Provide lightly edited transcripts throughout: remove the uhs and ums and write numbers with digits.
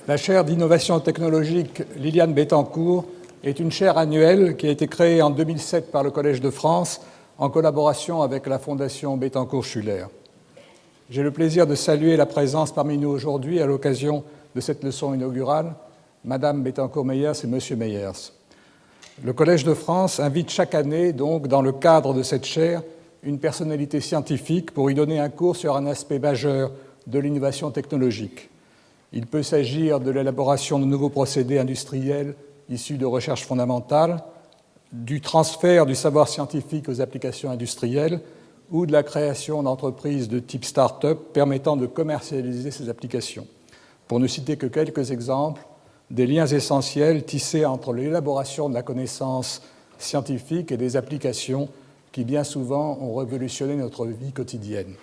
La chaire d'innovation technologique Liliane Bettencourt est une chaire annuelle qui a été créée en 2007 par le Collège de France en collaboration avec la Fondation Bettencourt-Schuller. J'ai le plaisir de saluer la présence parmi nous aujourd'hui à l'occasion de cette leçon inaugurale, Madame Bettencourt-Meyers et Monsieur Meyers. Le Collège de France invite chaque année, donc, dans le cadre de cette chaire, une personnalité scientifique pour y donner un cours sur un aspect majeur de l'innovation technologique. Il peut s'agir de l'élaboration de nouveaux procédés industriels issus de recherches fondamentales, du transfert du savoir scientifique aux applications industrielles ou de la création d'entreprises de type start-up permettant de commercialiser ces applications. Pour ne citer que quelques exemples, des liens essentiels tissés entre l'élaboration de la connaissance scientifique et des applications qui, bien souvent, ont révolutionné notre vie quotidienne.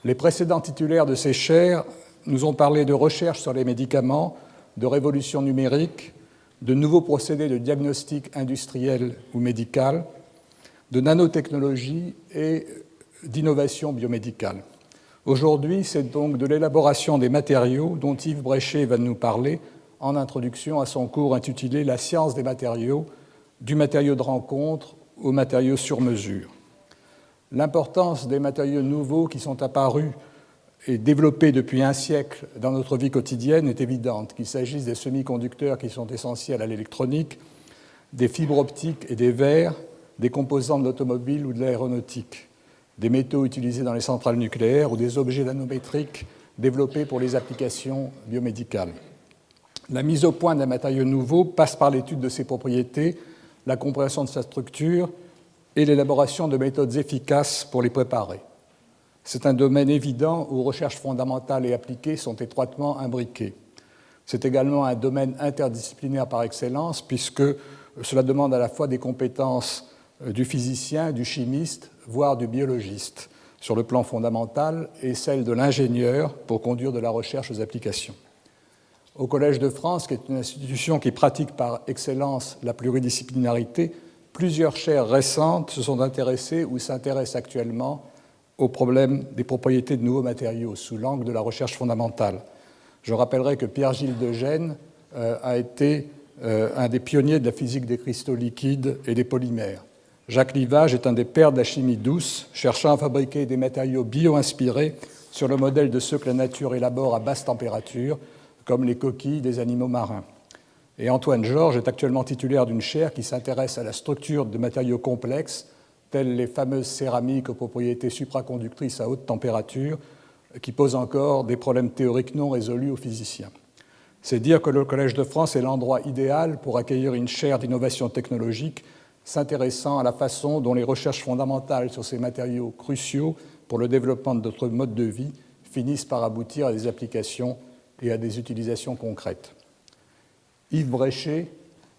Les précédents titulaires de ces chaires nous ont parlé de recherche sur les médicaments, de révolution numérique, de nouveaux procédés de diagnostic industriel ou médical, de nanotechnologie et d'innovation biomédicale. Aujourd'hui, c'est donc de l'élaboration des matériaux dont Yves Bréchet va nous parler en introduction à son cours intitulé « La science des matériaux, du matériau de rencontre aux matériaux sur mesure ». L'importance des matériaux nouveaux qui sont apparus et développés depuis un siècle dans notre vie quotidienne est évidente, qu'il s'agisse des semi-conducteurs qui sont essentiels à l'électronique, des fibres optiques et des verres, des composants de l'automobile ou de l'aéronautique, des métaux utilisés dans les centrales nucléaires ou des objets nanométriques développés pour les applications biomédicales. La mise au point d'un matériau nouveau passe par l'étude de ses propriétés, la compréhension de sa structure et l'élaboration de méthodes efficaces pour les préparer. C'est un domaine évident où recherche fondamentale et appliquée sont étroitement imbriquées. C'est également un domaine interdisciplinaire par excellence, puisque cela demande à la fois des compétences du physicien, du chimiste, voire du biologiste, sur le plan fondamental, et celles de l'ingénieur pour conduire de la recherche aux applications. Au Collège de France, qui est une institution qui pratique par excellence la pluridisciplinarité, plusieurs chaires récentes se sont intéressées ou s'intéressent actuellement au problème des propriétés de nouveaux matériaux sous l'angle de la recherche fondamentale. Je rappellerai que Pierre-Gilles de Gennes a été un des pionniers de la physique des cristaux liquides et des polymères. Jacques Livage est un des pères de la chimie douce, cherchant à fabriquer des matériaux bio-inspirés sur le modèle de ceux que la nature élabore à basse température, comme les coquilles des animaux marins. Et Antoine Georges est actuellement titulaire d'une chaire qui s'intéresse à la structure de matériaux complexes, telles les fameuses céramiques aux propriétés supraconductrices à haute température, qui posent encore des problèmes théoriques non résolus aux physiciens. C'est dire que le Collège de France est l'endroit idéal pour accueillir une chaire d'innovation technologique s'intéressant à la façon dont les recherches fondamentales sur ces matériaux cruciaux pour le développement de notre mode de vie finissent par aboutir à des applications et à des utilisations concrètes. Yves Bréchet,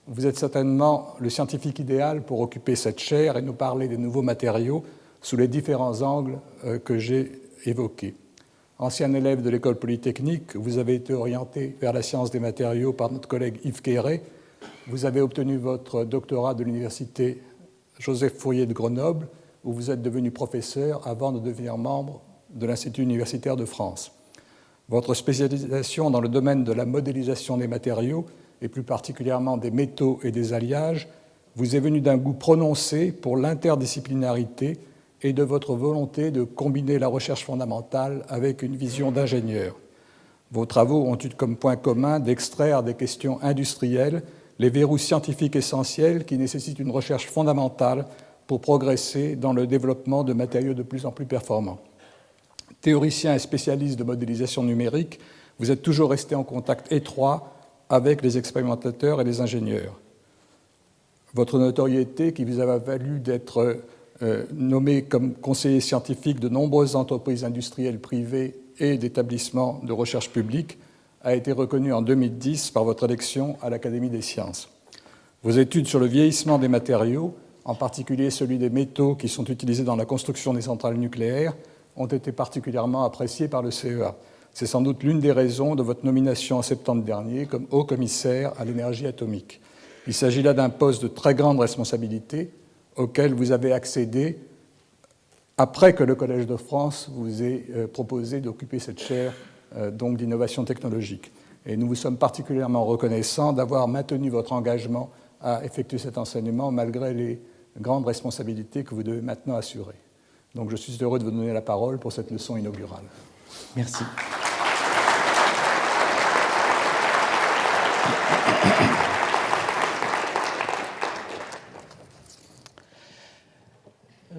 vous êtes certainement le scientifique idéal pour occuper cette chaire et nous parler des nouveaux matériaux sous les différents angles que j'ai évoqués. Ancien élève de l'École polytechnique, vous avez été orienté vers la science des matériaux par notre collègue Yves Quéré. Vous avez obtenu votre doctorat de l'université Joseph Fourier de Grenoble, où vous êtes devenu professeur avant de devenir membre de l'Institut universitaire de France. Votre spécialisation dans le domaine de la modélisation des matériaux, et plus particulièrement des métaux et des alliages, vous est venue d'un goût prononcé pour l'interdisciplinarité et de votre volonté de combiner la recherche fondamentale avec une vision d'ingénieur. Vos travaux ont eu comme point commun d'extraire des questions industrielles les verrous scientifiques essentiels qui nécessitent une recherche fondamentale pour progresser dans le développement de matériaux de plus en plus performants. Théoricien et spécialiste de modélisation numérique, vous êtes toujours resté en contact étroit avec les expérimentateurs et les ingénieurs. Votre notoriété, qui vous a valu d'être nommé comme conseiller scientifique de nombreuses entreprises industrielles privées et d'établissements de recherche publique, a été reconnue en 2010 par votre élection à l'Académie des sciences. Vos études sur le vieillissement des matériaux, en particulier celui des métaux qui sont utilisés dans la construction des centrales nucléaires, ont été particulièrement appréciées par le CEA. C'est sans doute l'une des raisons de votre nomination en septembre dernier comme haut commissaire à l'énergie atomique. Il s'agit là d'un poste de très grande responsabilité auquel vous avez accédé après que le Collège de France vous ait proposé d'occuper cette chaire donc d'innovation technologique. Et nous vous sommes particulièrement reconnaissants d'avoir maintenu votre engagement à effectuer cet enseignement malgré les grandes responsabilités que vous devez maintenant assurer. Donc je suis heureux de vous donner la parole pour cette leçon inaugurale. Merci.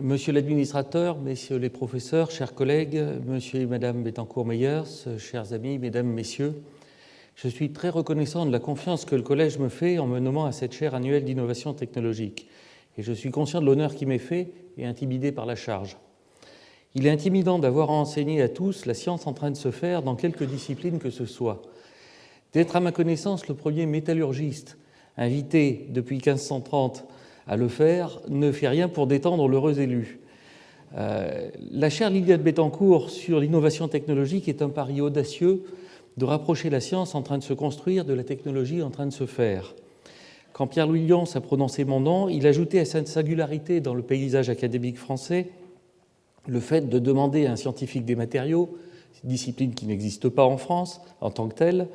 Monsieur l'administrateur, messieurs les professeurs, chers collègues, monsieur et madame Bettencourt-Meyers, chers amis, mesdames, messieurs, je suis très reconnaissant de la confiance que le Collège me fait en me nommant à cette chaire annuelle d'innovation technologique. Et je suis conscient de l'honneur qui m'est fait et intimidé par la charge. Il est intimidant d'avoir à enseigner à tous la science en train de se faire dans quelque discipline que ce soit. D'être à ma connaissance le premier métallurgiste invité depuis 1530 à le faire ne fait rien pour détendre l'heureux élu. La chaire Liliane Bettencourt sur l'innovation technologique est un pari audacieux de rapprocher la science en train de se construire de la technologie en train de se faire. Quand Pierre-Louis Lyons a prononcé mon nom, il ajoutait à cette singularité dans le paysage académique français le fait de demander à un scientifique des matériaux, discipline qui n'existe pas en France en tant que telle,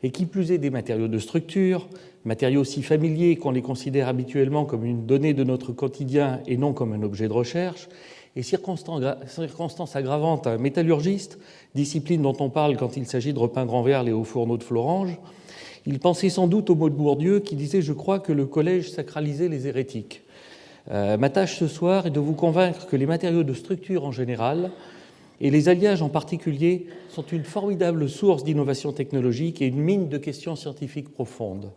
et qui plus est des matériaux de structure, matériaux si familiers qu'on les considère habituellement comme une donnée de notre quotidien et non comme un objet de recherche, et circonstance aggravante à un métallurgiste, discipline dont on parle quand il s'agit de repeindre en verre les hauts fourneaux de Florange. Il pensait sans doute au mot de Bourdieu qui disait « Je crois que le collège sacralisait les hérétiques ». Ma tâche ce soir est de vous convaincre que les matériaux de structure en général et les alliages en particulier sont une formidable source d'innovation technologique et une mine de questions scientifiques profondes.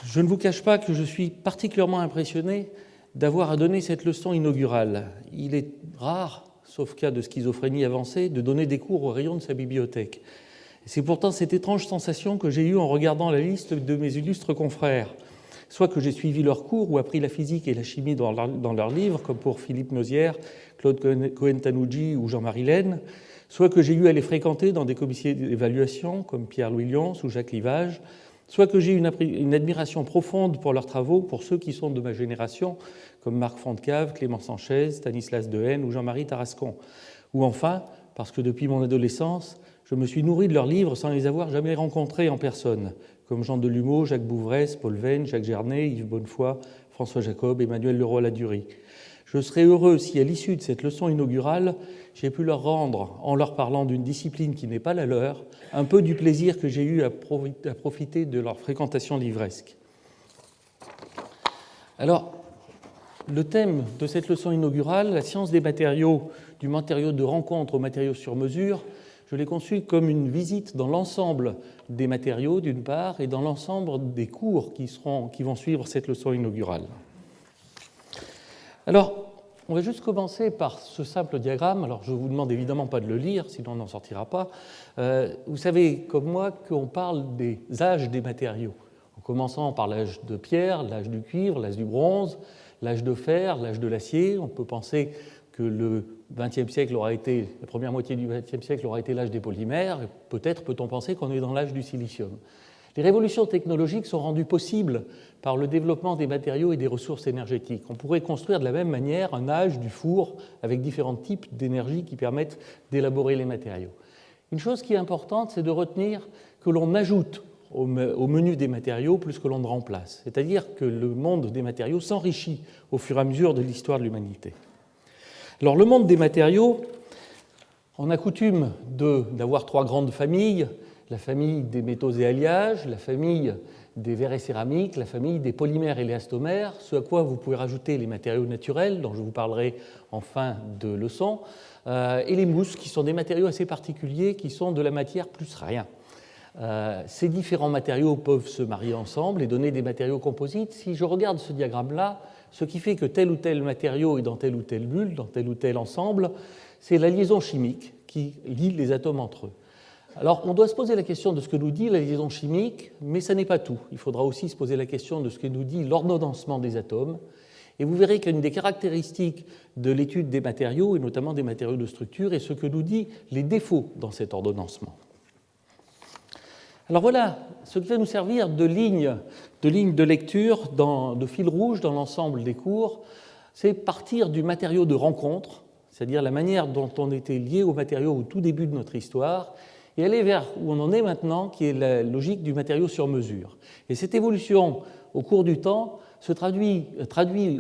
Je ne vous cache pas que je suis particulièrement impressionné d'avoir à donner cette leçon inaugurale. Il est rare, sauf cas de schizophrénie avancée, de donner des cours au rayon de sa bibliothèque. C'est pourtant cette étrange sensation que j'ai eue en regardant la liste de mes illustres confrères. Soit que j'ai suivi leurs cours ou appris la physique et la chimie dans leurs livres, comme pour Philippe Nozière, Claude Cohen-Tanouji ou Jean-Marie Laine, soit que j'ai eu à les fréquenter dans des comités d'évaluation, comme Pierre-Louis Lyons ou Jacques Livage, soit que j'ai une admiration profonde pour leurs travaux, pour ceux qui sont de ma génération, comme Marc Fontcave, Clément Sanchez, Stanislas Dehaene ou Jean-Marie Tarascon. Ou enfin, parce que depuis mon adolescence, je me suis nourri de leurs livres sans les avoir jamais rencontrés en personne, comme Jean Delumeau, Jacques Bouvresse, Paul Venn, Jacques Gernet, Yves Bonnefoy, François Jacob, Emmanuel Leroy-Ladurie. Je serais heureux si, à l'issue de cette leçon inaugurale, j'ai pu leur rendre, en leur parlant d'une discipline qui n'est pas la leur, un peu du plaisir que j'ai eu à profiter de leur fréquentation livresque. Alors, le thème de cette leçon inaugurale, la science des matériaux, du matériau de rencontre au matériau sur mesure, je l'ai conçu comme une visite dans l'ensemble des matériaux, d'une part, et dans l'ensemble des cours qui vont suivre cette leçon inaugurale. Alors, on va juste commencer par ce simple diagramme. Alors, je ne vous demande évidemment pas de le lire, sinon on n'en sortira pas. Vous savez, comme moi, qu'on parle des âges des matériaux, en commençant par l'âge de pierre, l'âge du cuivre, l'âge du bronze, l'âge de fer, l'âge de l'acier. On peut penser que le XXe siècle aura été, la première moitié du XXe siècle aura été l'âge des polymères. Peut-être peut-on penser qu'on est dans l'âge du silicium. Les révolutions technologiques sont rendues possibles par le développement des matériaux et des ressources énergétiques. On pourrait construire de la même manière un âge du four avec différents types d'énergie qui permettent d'élaborer les matériaux. Une chose qui est importante, c'est de retenir que l'on ajoute au menu des matériaux plus que l'on ne remplace. C'est-à-dire que le monde des matériaux s'enrichit au fur et à mesure de l'histoire de l'humanité. Alors, le monde des matériaux, on a coutume d'avoir trois grandes familles, la famille des métaux et alliages, la famille des verres et céramiques, la famille des polymères et élastomères, ce à quoi vous pouvez rajouter les matériaux naturels, dont je vous parlerai en fin de leçon, et les mousses, qui sont des matériaux assez particuliers, qui sont de la matière plus rien. Ces différents matériaux peuvent se marier ensemble et donner des matériaux composites. Si je regarde ce diagramme-là, ce qui fait que tel ou tel matériau est dans telle ou telle bulle, dans tel ou tel ensemble, c'est la liaison chimique qui lie les atomes entre eux. Alors, on doit se poser la question de ce que nous dit la liaison chimique, mais ça n'est pas tout. Il faudra aussi se poser la question de ce que nous dit l'ordonnancement des atomes. Et vous verrez qu'une des caractéristiques de l'étude des matériaux, et notamment des matériaux de structure, est ce que nous dit les défauts dans cet ordonnancement. Alors voilà ce qui va nous servir de ligne de lecture, de fil rouge dans l'ensemble des cours, c'est partir du matériau de rencontre, c'est-à-dire la manière dont on était lié aux matériaux au tout début de notre histoire, et aller vers où on en est maintenant, qui est la logique du matériau sur mesure. Et cette évolution, au cours du temps, traduit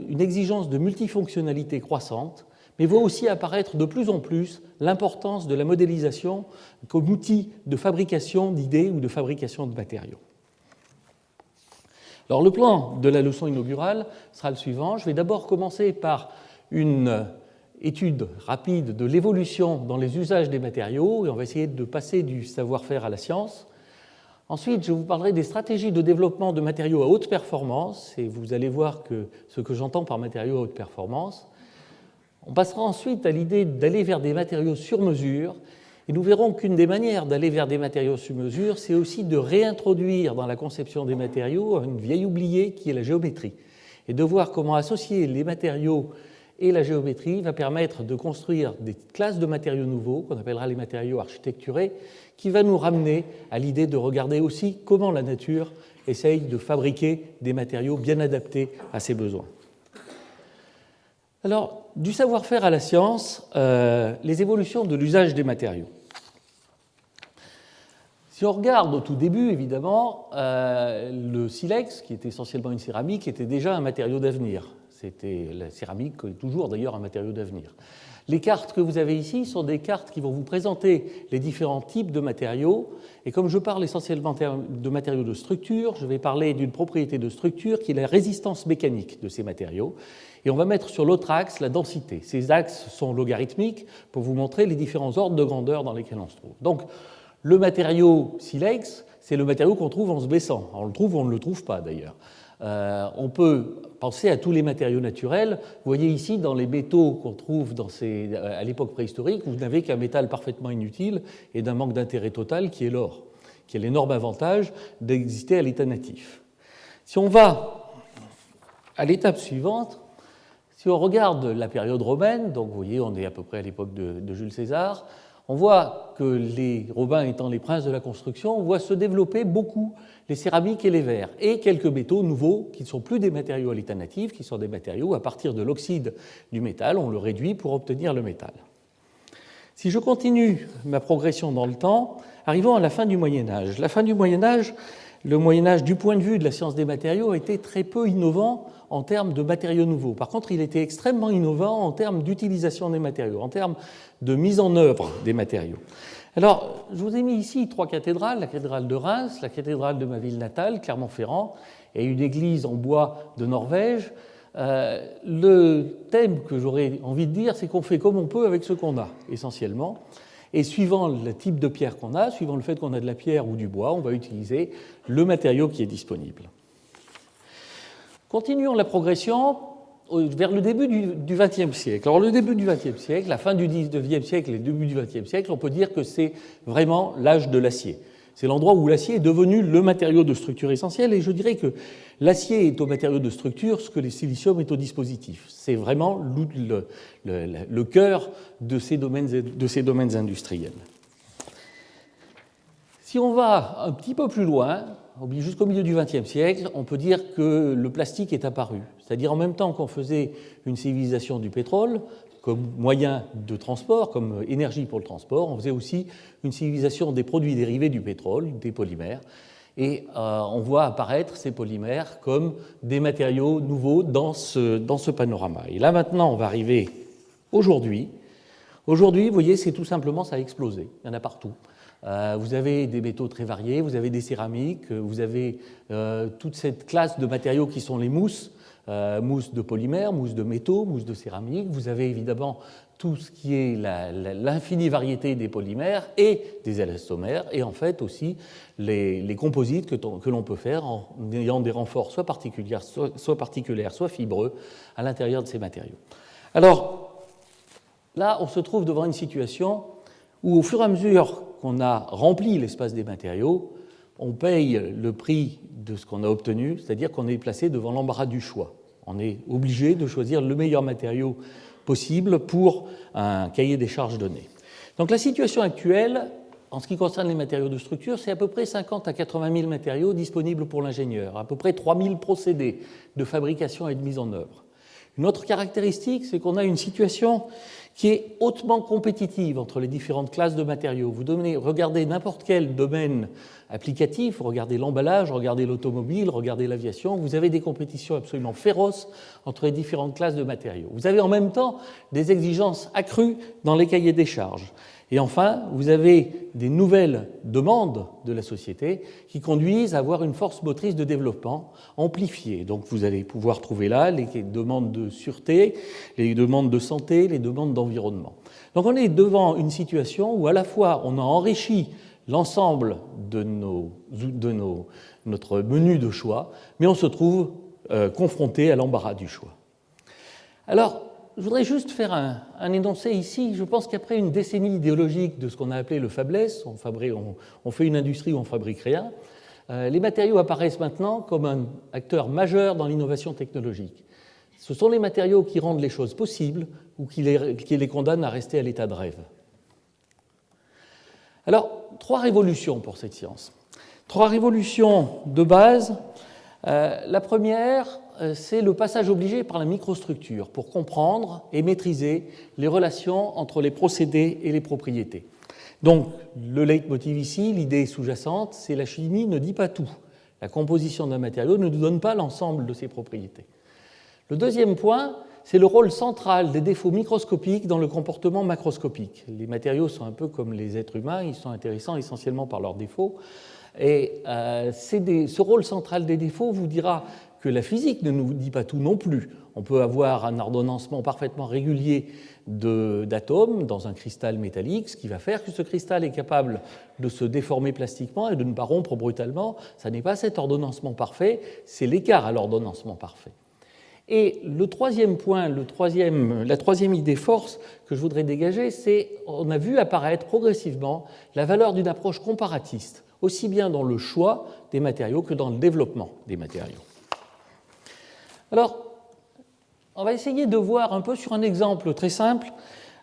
une exigence de multifonctionnalité croissante, mais voit aussi apparaître de plus en plus l'importance de la modélisation comme outil de fabrication d'idées ou de fabrication de matériaux. Alors, le plan de la leçon inaugurale sera le suivant. Je vais d'abord commencer par une étude rapide de l'évolution dans les usages des matériaux, et on va essayer de passer du savoir-faire à la science. Ensuite, je vous parlerai des stratégies de développement de matériaux à haute performance, et vous allez voir ce que j'entends par matériaux à haute performance. On passera ensuite à l'idée d'aller vers des matériaux sur mesure, et nous verrons qu'une des manières d'aller vers des matériaux sur mesure, c'est aussi de réintroduire dans la conception des matériaux une vieille oubliée qui est la géométrie, et de voir comment associer les matériaux et la géométrie va permettre de construire des classes de matériaux nouveaux, qu'on appellera les matériaux architecturés, qui va nous ramener à l'idée de regarder aussi comment la nature essaye de fabriquer des matériaux bien adaptés à ses besoins. Alors, du savoir-faire à la science, les évolutions de l'usage des matériaux. Si on regarde au tout début, évidemment, le silex, qui est essentiellement une céramique, était déjà un matériau d'avenir. La céramique est toujours d'ailleurs un matériau d'avenir. Les cartes que vous avez ici sont des cartes qui vont vous présenter les différents types de matériaux. Et comme je parle essentiellement de matériaux de structure, je vais parler d'une propriété de structure qui est la résistance mécanique de ces matériaux. Et on va mettre sur l'autre axe la densité. Ces axes sont logarithmiques pour vous montrer les différents ordres de grandeur dans lesquels on se trouve. Donc, le matériau silex, c'est le matériau qu'on trouve en se baissant. On le trouve ou on ne le trouve pas d'ailleurs. On peut penser à tous les matériaux naturels. Vous voyez ici, dans les métaux qu'on trouve à l'époque préhistorique, vous n'avez qu'un métal parfaitement inutile et d'un manque d'intérêt total qui est l'or, qui a l'énorme avantage d'exister à l'état natif. Si on va à l'étape suivante, si on regarde la période romaine, donc vous voyez, on est à peu près à l'époque de Jules César, on voit que les Romains étant les princes de la construction, on voit se développer beaucoup les céramiques et les verres, et quelques métaux nouveaux qui ne sont plus des matériaux à l'état natif, qui sont des matériaux à partir de l'oxyde du métal, on le réduit pour obtenir le métal. Si je continue ma progression dans le temps, arrivons à la fin du Moyen-Âge. La fin du Moyen-Âge, le Moyen-Âge, du point de vue de la science des matériaux, a été très peu innovant en termes de matériaux nouveaux. Par contre, il était extrêmement innovant en termes d'utilisation des matériaux, en termes de mise en œuvre des matériaux. Alors, je vous ai mis ici 3 cathédrales, la cathédrale de Reims, la cathédrale de ma ville natale, Clermont-Ferrand, et une église en bois de Norvège. Le thème que j'aurais envie de dire, c'est qu'on fait comme on peut avec ce qu'on a, essentiellement. Et suivant le type de pierre qu'on a, suivant le fait qu'on a de la pierre ou du bois, on va utiliser le matériau qui est disponible. Continuons la progression vers le début du XXe siècle. Alors, le début du XXe siècle, la fin du XIXe siècle et le début du XXe siècle, on peut dire que c'est vraiment l'âge de l'acier. C'est l'endroit où l'acier est devenu le matériau de structure essentiel, et je dirais que l'acier est au matériau de structure ce que le silicium est au dispositif. C'est vraiment le cœur de ces domaines industriels. Si on va un petit peu plus loin, jusqu'au milieu du XXe siècle, on peut dire que le plastique est apparu. C'est-à-dire en même temps qu'on faisait une civilisation du pétrole comme moyen de transport, comme énergie pour le transport, on faisait aussi une civilisation des produits dérivés du pétrole, des polymères. Et on voit apparaître ces polymères comme des matériaux nouveaux dans ce panorama. Et là maintenant, on va arriver aujourd'hui. Aujourd'hui, vous voyez, c'est tout simplement, ça a explosé. Il y en a partout. Vous avez des métaux très variés, vous avez des céramiques, vous avez toute cette classe de matériaux qui sont les mousses, mousses de polymères, mousses de métaux, mousses de céramique. Vous avez évidemment tout ce qui est l'infinie variété des polymères et des élastomères, et en fait aussi les composites que l'on peut faire en ayant des renforts soit particuliers, soit fibreux à l'intérieur de ces matériaux. Alors là, on se trouve devant une situation où au fur et à mesure qu'on a rempli l'espace des matériaux, on paye le prix de ce qu'on a obtenu, c'est-à-dire qu'on est placé devant l'embarras du choix. On est obligé de choisir le meilleur matériau possible pour un cahier des charges donné. Donc la situation actuelle, en ce qui concerne les matériaux de structure, c'est à peu près 50 à 80 000 matériaux disponibles pour l'ingénieur, à peu près 3 000 procédés de fabrication et de mise en œuvre. Une autre caractéristique, c'est qu'on a une situation qui est hautement compétitive entre les différentes classes de matériaux. Vous regardez n'importe quel domaine applicatif, regardez l'emballage, regardez l'automobile, regardez l'aviation, vous avez des compétitions absolument féroces entre les différentes classes de matériaux. Vous avez en même temps des exigences accrues dans les cahiers des charges. Et enfin, vous avez des nouvelles demandes de la société qui conduisent à avoir une force motrice de développement amplifiée. Donc vous allez pouvoir trouver là les demandes de sûreté, les demandes de santé, les demandes d'environnement. Donc on est devant une situation où à la fois on a enrichi l'ensemble de notre menu de choix, mais on se trouve confronté à l'embarras du choix. Alors, je voudrais juste faire un énoncé ici. Je pense qu'après une décennie idéologique de ce qu'on a appelé le fabless, on fait une industrie où on fabrique rien, les matériaux apparaissent maintenant comme un acteur majeur dans l'innovation technologique. Ce sont les matériaux qui rendent les choses possibles ou qui les condamnent à rester à l'état de rêve. Alors, 3 révolutions pour cette science. 3 révolutions de base. La première, c'est le passage obligé par la microstructure pour comprendre et maîtriser les relations entre les procédés et les propriétés. Donc, le leitmotiv ici, l'idée sous-jacente, c'est la chimie ne dit pas tout. La composition d'un matériau ne nous donne pas l'ensemble de ses propriétés. Le deuxième point, c'est le rôle central des défauts microscopiques dans le comportement macroscopique. Les matériaux sont un peu comme les êtres humains, ils sont intéressants essentiellement par leurs défauts. Et ce rôle central des défauts vous dira que la physique ne nous dit pas tout non plus. On peut avoir un ordonnancement parfaitement régulier d'atomes dans un cristal métallique, ce qui va faire que ce cristal est capable de se déformer plastiquement et de ne pas rompre brutalement. Ça n'est pas cet ordonnancement parfait, c'est l'écart à l'ordonnancement parfait. Et le troisième point, la troisième idée force que je voudrais dégager, c'est on a vu apparaître progressivement la valeur d'une approche comparatiste, aussi bien dans le choix des matériaux que dans le développement des matériaux. Alors, on va essayer de voir un peu sur un exemple très simple,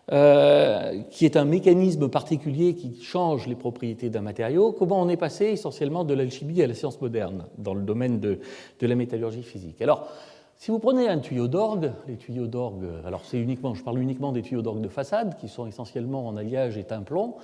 qui est un mécanisme particulier qui change les propriétés d'un matériau, comment on est passé essentiellement de l'alchimie à la science moderne dans le domaine de la métallurgie physique. Alors, si vous prenez un tuyau d'orgue, les tuyaux d'orgue, alors je parle uniquement des tuyaux d'orgue de façade, qui sont essentiellement en alliage et tymplon.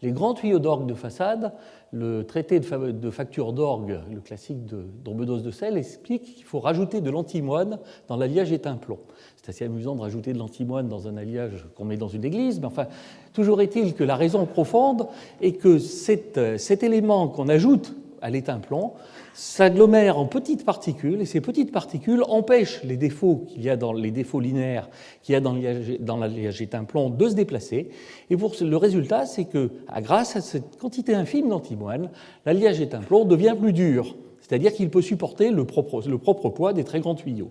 Les grands tuyaux d'orgue de façade, le traité de facture d'orgue, le classique d'Orbedos de Selle, explique qu'il faut rajouter de l'antimoine dans l'alliage étain-plomb. C'est assez amusant de rajouter de l'antimoine dans un alliage qu'on met dans une église, mais enfin, toujours est-il que la raison profonde est que cet élément qu'on ajoute à l'étain-plomb s'agglomère en petites particules, et ces petites particules empêchent les défauts les défauts linéaires qu'il y a dans l'alliage étain-plomb de se déplacer. Et le résultat, c'est que, grâce à cette quantité infime d'antimoine, l'alliage étain-plomb devient plus dur, c'est-à-dire qu'il peut supporter le propre poids des très grands tuyaux.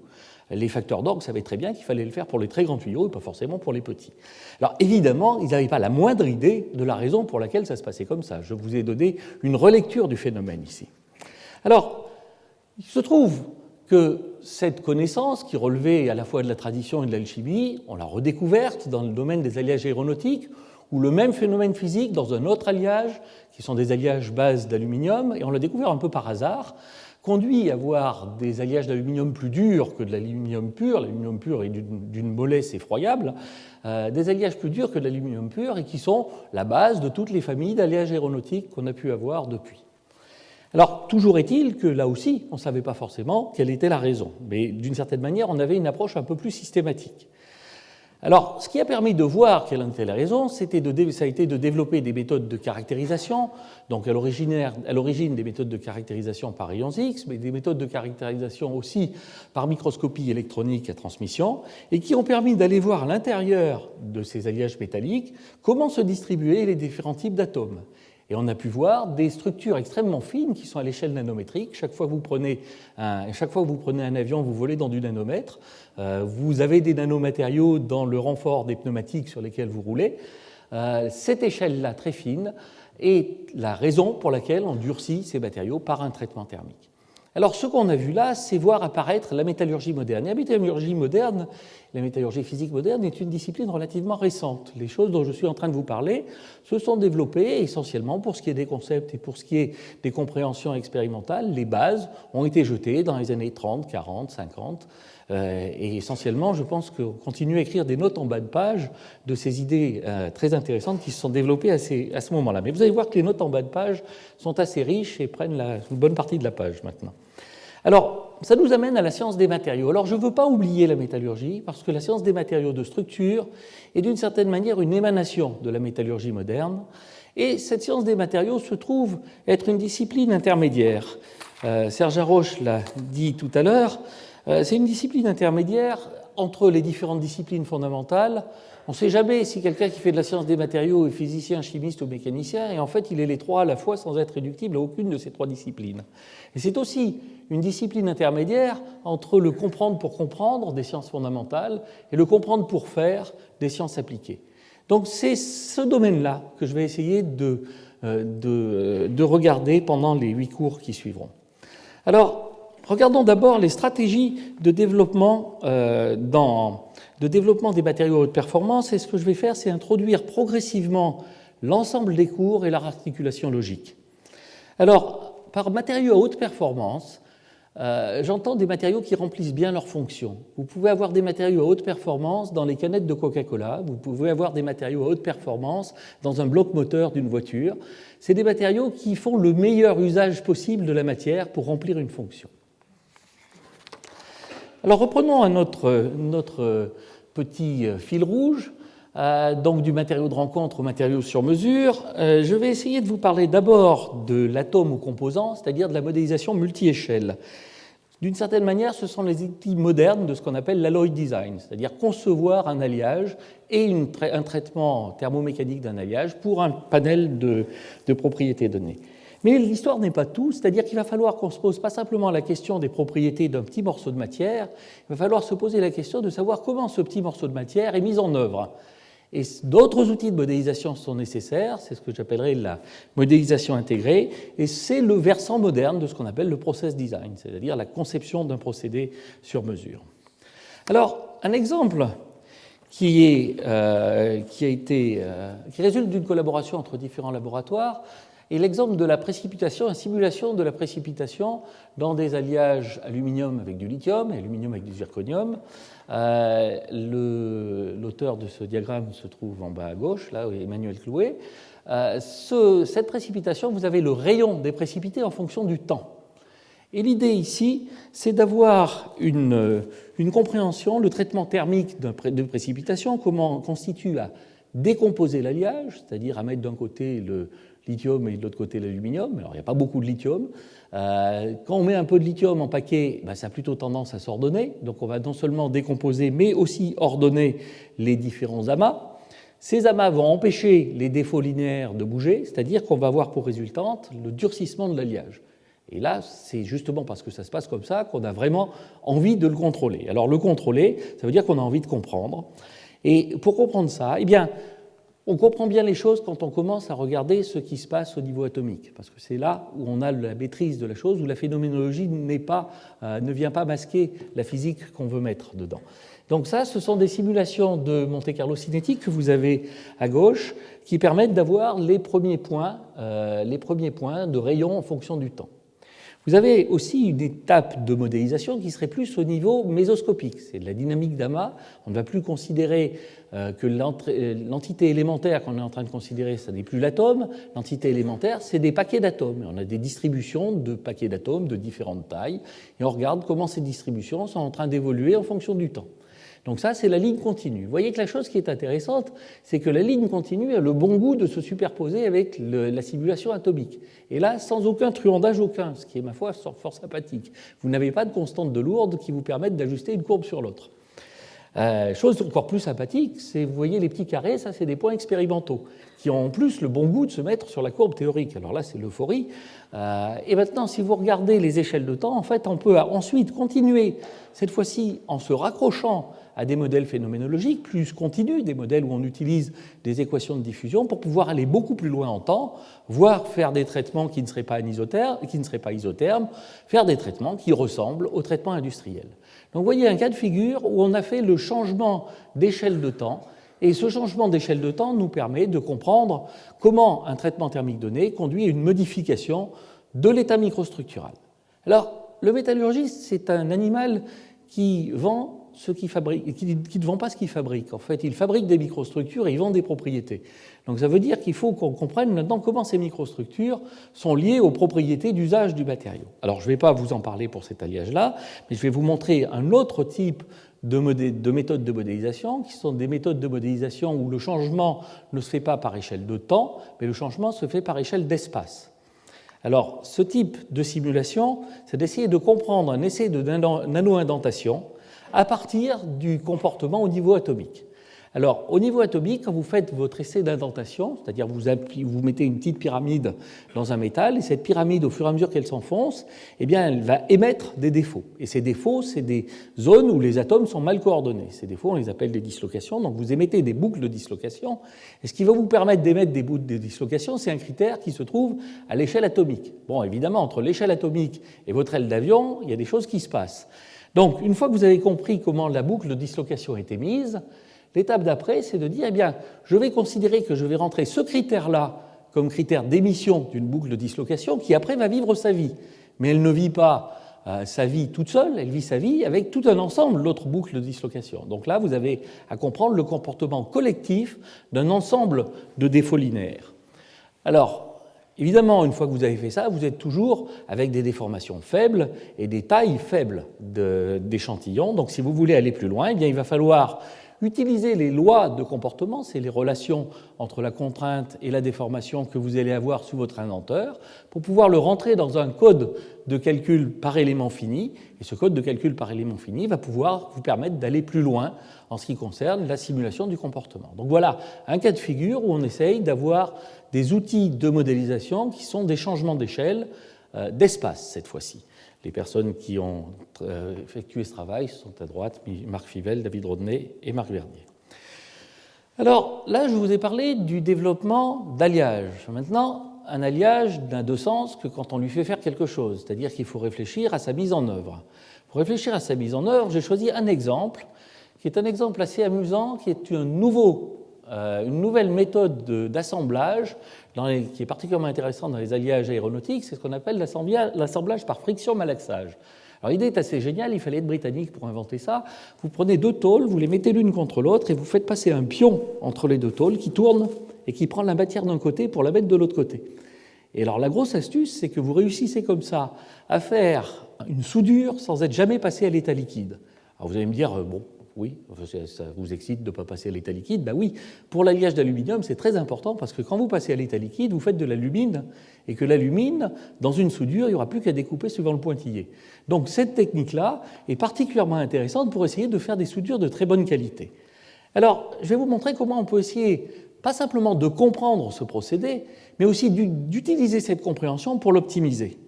Les facteurs d'orgue savaient très bien qu'il fallait le faire pour les très grands tuyaux et pas forcément pour les petits. Alors évidemment, ils n'avaient pas la moindre idée de la raison pour laquelle ça se passait comme ça. Je vous ai donné une relecture du phénomène ici. Alors, il se trouve que cette connaissance, qui relevait à la fois de la tradition et de l'alchimie, on l'a redécouverte dans le domaine des alliages aéronautiques, où le même phénomène physique dans un autre alliage, qui sont des alliages bases d'aluminium, et on l'a découvert un peu par hasard, conduit à avoir des alliages d'aluminium plus durs que de l'aluminium pur. L'aluminium pur est d'une mollesse effroyable. Des alliages plus durs que de l'aluminium pur et qui sont la base de toutes les familles d'alliages aéronautiques qu'on a pu avoir depuis. Alors, toujours est-il que là aussi, on ne savait pas forcément quelle était la raison. Mais d'une certaine manière, on avait une approche un peu plus systématique. Alors, ce qui a permis de voir quelle était la raison, ça a été de développer des méthodes de caractérisation, donc à l'origine des méthodes de caractérisation par rayons X, mais des méthodes de caractérisation aussi par microscopie électronique à transmission, et qui ont permis d'aller voir à l'intérieur de ces alliages métalliques comment se distribuaient les différents types d'atomes. Et on a pu voir des structures extrêmement fines qui sont à l'échelle nanométrique. Chaque fois que vous prenez un avion, vous volez dans du nanomètre. Vous avez des nanomatériaux dans le renfort des pneumatiques sur lesquels vous roulez. Cette échelle-là, très fine, est la raison pour laquelle on durcit ces matériaux par un traitement thermique. Alors, ce qu'on a vu là, c'est voir apparaître la métallurgie moderne. Et la métallurgie moderne, la métallurgie physique moderne, est une discipline relativement récente. Les choses dont je suis en train de vous parler se sont développées essentiellement pour ce qui est des concepts et pour ce qui est des compréhensions expérimentales. Les bases ont été jetées dans les années 30, 40, 50. Et essentiellement, je pense qu'on continue à écrire des notes en bas de page de ces idées très intéressantes qui se sont développées à ce moment-là. Mais vous allez voir que les notes en bas de page sont assez riches et prennent une bonne partie de la page maintenant. Alors, ça nous amène à la science des matériaux. Alors, je ne veux pas oublier la métallurgie, parce que la science des matériaux de structure est d'une certaine manière une émanation de la métallurgie moderne. Et cette science des matériaux se trouve être une discipline intermédiaire. Serge Haroche l'a dit tout à l'heure, c'est une discipline intermédiaire entre les différentes disciplines fondamentales. On ne sait jamais si quelqu'un qui fait de la science des matériaux est physicien, chimiste ou mécanicien, et en fait, il est les trois à la fois sans être réductible à aucune de ces trois disciplines. Et c'est aussi une discipline intermédiaire entre le comprendre pour comprendre des sciences fondamentales et le comprendre pour faire des sciences appliquées. Donc c'est ce domaine-là que je vais essayer de regarder pendant les 8 cours qui suivront. Alors, regardons d'abord les stratégies de développement des matériaux à haute performance. Et ce que je vais faire, c'est introduire progressivement l'ensemble des cours et leur articulation logique. Alors, par matériaux à haute performance, j'entends des matériaux qui remplissent bien leur fonction. Vous pouvez avoir des matériaux à haute performance dans les canettes de Coca-Cola, vous pouvez avoir des matériaux à haute performance dans un bloc moteur d'une voiture. C'est des matériaux qui font le meilleur usage possible de la matière pour remplir une fonction. Alors reprenons notre petit fil rouge, donc du matériau de rencontre au matériau sur mesure. Je vais essayer de vous parler d'abord de l'atome au composant, c'est-à-dire de la modélisation multi-échelle. D'une certaine manière, ce sont les outils modernes de ce qu'on appelle l'alloy design, c'est-à-dire concevoir un alliage et un traitement thermomécanique d'un alliage pour un panel de propriétés données. Mais l'histoire n'est pas tout, c'est-à-dire qu'il va falloir qu'on se pose pas simplement la question des propriétés d'un petit morceau de matière, il va falloir se poser la question de savoir comment ce petit morceau de matière est mis en œuvre. Et d'autres outils de modélisation sont nécessaires, c'est ce que j'appellerais la modélisation intégrée, et c'est le versant moderne de ce qu'on appelle le process design, c'est-à-dire la conception d'un procédé sur mesure. Alors, un exemple qui résulte d'une collaboration entre différents laboratoires est l'exemple de la précipitation, la simulation de la précipitation dans des alliages aluminium avec du lithium et aluminium avec du zirconium. L'auteur de ce diagramme se trouve en bas à gauche, là, Emmanuel Clouet. Cette précipitation, vous avez le rayon des précipités en fonction du temps. Et l'idée ici, c'est d'avoir une compréhension, le traitement thermique de précipitation, comment on constitue à décomposer l'alliage, c'est-à-dire à mettre d'un côté le lithium et de l'autre côté l'aluminium. Alors, il n'y a pas beaucoup de lithium. Quand on met un peu de lithium en paquet, ça a plutôt tendance à s'ordonner. Donc, on va non seulement décomposer, mais aussi ordonner les différents amas. Ces amas vont empêcher les défauts linéaires de bouger, c'est-à-dire qu'on va avoir pour résultante le durcissement de l'alliage. Et là, c'est justement parce que ça se passe comme ça qu'on a vraiment envie de le contrôler. Alors, le contrôler, ça veut dire qu'on a envie de comprendre. Et pour comprendre ça, eh bien, on comprend bien les choses quand on commence à regarder ce qui se passe au niveau atomique, parce que c'est là où on a la maîtrise de la chose, où la phénoménologie ne vient pas masquer la physique qu'on veut mettre dedans. Donc ça, ce sont des simulations de Monte-Carlo cinétique que vous avez à gauche, qui permettent d'avoir les premiers points de rayon en fonction du temps. Vous avez aussi une étape de modélisation qui serait plus au niveau mésoscopique, c'est de la dynamique d'amas. On ne va plus considérer que l'entité élémentaire qu'on est en train de considérer, ça n'est plus l'atome. L'entité élémentaire, c'est des paquets d'atomes. On a des distributions de paquets d'atomes de différentes tailles, et on regarde comment ces distributions sont en train d'évoluer en fonction du temps. Donc ça, c'est la ligne continue. Vous voyez que la chose qui est intéressante, c'est que la ligne continue a le bon goût de se superposer avec la simulation atomique. Et là, sans aucun truandage aucun, ce qui est, ma foi, fort sympathique. Vous n'avez pas de constante de Lourdes qui vous permettent d'ajuster une courbe sur l'autre. Chose encore plus sympathique, c'est, vous voyez les petits carrés, ça c'est des points expérimentaux, qui ont en plus le bon goût de se mettre sur la courbe théorique. Alors là, c'est l'euphorie. Et maintenant, si vous regardez les échelles de temps, en fait, on peut ensuite continuer, cette fois-ci en se raccrochant à des modèles phénoménologiques plus continus, des modèles où on utilise des équations de diffusion pour pouvoir aller beaucoup plus loin en temps, voire faire des traitements qui ne seraient pas isothermes, faire des traitements qui ressemblent aux traitements industriels. Donc vous voyez un cas de figure où on a fait le changement d'échelle de temps, et ce changement d'échelle de temps nous permet de comprendre comment un traitement thermique donné conduit à une modification de l'état microstructural. Alors, le métallurgiste, c'est un animal qui vend qui ne vend pas ce qu'il fabrique. En fait, il fabrique des microstructures et il vend des propriétés. Donc ça veut dire qu'il faut qu'on comprenne maintenant comment ces microstructures sont liées aux propriétés d'usage du matériau. Alors je ne vais pas vous en parler pour cet alliage-là, mais je vais vous montrer un autre type de méthodes de modélisation, qui sont des méthodes de modélisation où le changement ne se fait pas par échelle de temps, mais le changement se fait par échelle d'espace. Alors, ce type de simulation, c'est d'essayer de comprendre un essai de nano-indentation à partir du comportement au niveau atomique. Alors, au niveau atomique, quand vous faites votre essai d'indentation, c'est-à-dire vous mettez une petite pyramide dans un métal, et cette pyramide, au fur et à mesure qu'elle s'enfonce, eh bien, elle va émettre des défauts. Et ces défauts, c'est des zones où les atomes sont mal coordonnés. Ces défauts, on les appelle des dislocations. Donc, vous émettez des boucles de dislocation. Et ce qui va vous permettre d'émettre des boucles de dislocation, c'est un critère qui se trouve à l'échelle atomique. Bon, évidemment, entre l'échelle atomique et votre aile d'avion, il y a des choses qui se passent. Donc, une fois que vous avez compris comment la boucle de dislocation est émise, l'étape d'après, c'est de dire, eh bien, je vais considérer que je vais rentrer ce critère-là comme critère d'émission d'une boucle de dislocation qui, après, va vivre sa vie. Mais elle ne vit pas sa vie toute seule, elle vit sa vie avec tout un ensemble d'autres boucles de dislocation. Donc là, vous avez à comprendre le comportement collectif d'un ensemble de défauts linéaires. Alors, évidemment, une fois que vous avez fait ça, vous êtes toujours avec des déformations faibles et des tailles faibles d'échantillons. Donc, si vous voulez aller plus loin, eh bien, il va falloir utiliser les lois de comportement, c'est les relations entre la contrainte et la déformation que vous allez avoir sous votre indenteur, pour pouvoir le rentrer dans un code de calcul par élément fini. Et ce code de calcul par élément fini va pouvoir vous permettre d'aller plus loin en ce qui concerne la simulation du comportement. Donc voilà un cas de figure où on essaye d'avoir des outils de modélisation qui sont des changements d'échelle, d'espace cette fois-ci. Les personnes qui ont effectué ce travail sont à droite, Marc Fivel, David Rodney et Marc Vernier. Alors là, je vous ai parlé du développement d'alliage. Maintenant, un alliage n'a de sens que quand on lui fait faire quelque chose, c'est-à-dire qu'il faut réfléchir à sa mise en œuvre. Pour réfléchir à sa mise en œuvre, j'ai choisi un exemple, qui est un exemple assez amusant, qui est une nouvelle méthode d'assemblage qui est particulièrement intéressante dans les alliages aéronautiques, c'est ce qu'on appelle l'assemblage par friction-malaxage. Alors l'idée est assez géniale, il fallait être britannique pour inventer ça. Vous prenez deux tôles, vous les mettez l'une contre l'autre et vous faites passer un pion entre les deux tôles qui tourne et qui prend la matière d'un côté pour la mettre de l'autre côté. Et alors la grosse astuce, c'est que vous réussissez comme ça à faire une soudure sans être jamais passé à l'état liquide. Alors vous allez me dire, bon, oui, ça vous excite de ne pas passer à l'état liquide. Ben oui, pour l'alliage d'aluminium, c'est très important parce que quand vous passez à l'état liquide, vous faites de l'alumine et que l'alumine, dans une soudure, il n'y aura plus qu'à découper suivant le pointillé. Donc cette technique-là est particulièrement intéressante pour essayer de faire des soudures de très bonne qualité. Alors, je vais vous montrer comment on peut essayer, pas simplement de comprendre ce procédé, mais aussi d'utiliser cette compréhension pour l'optimiser.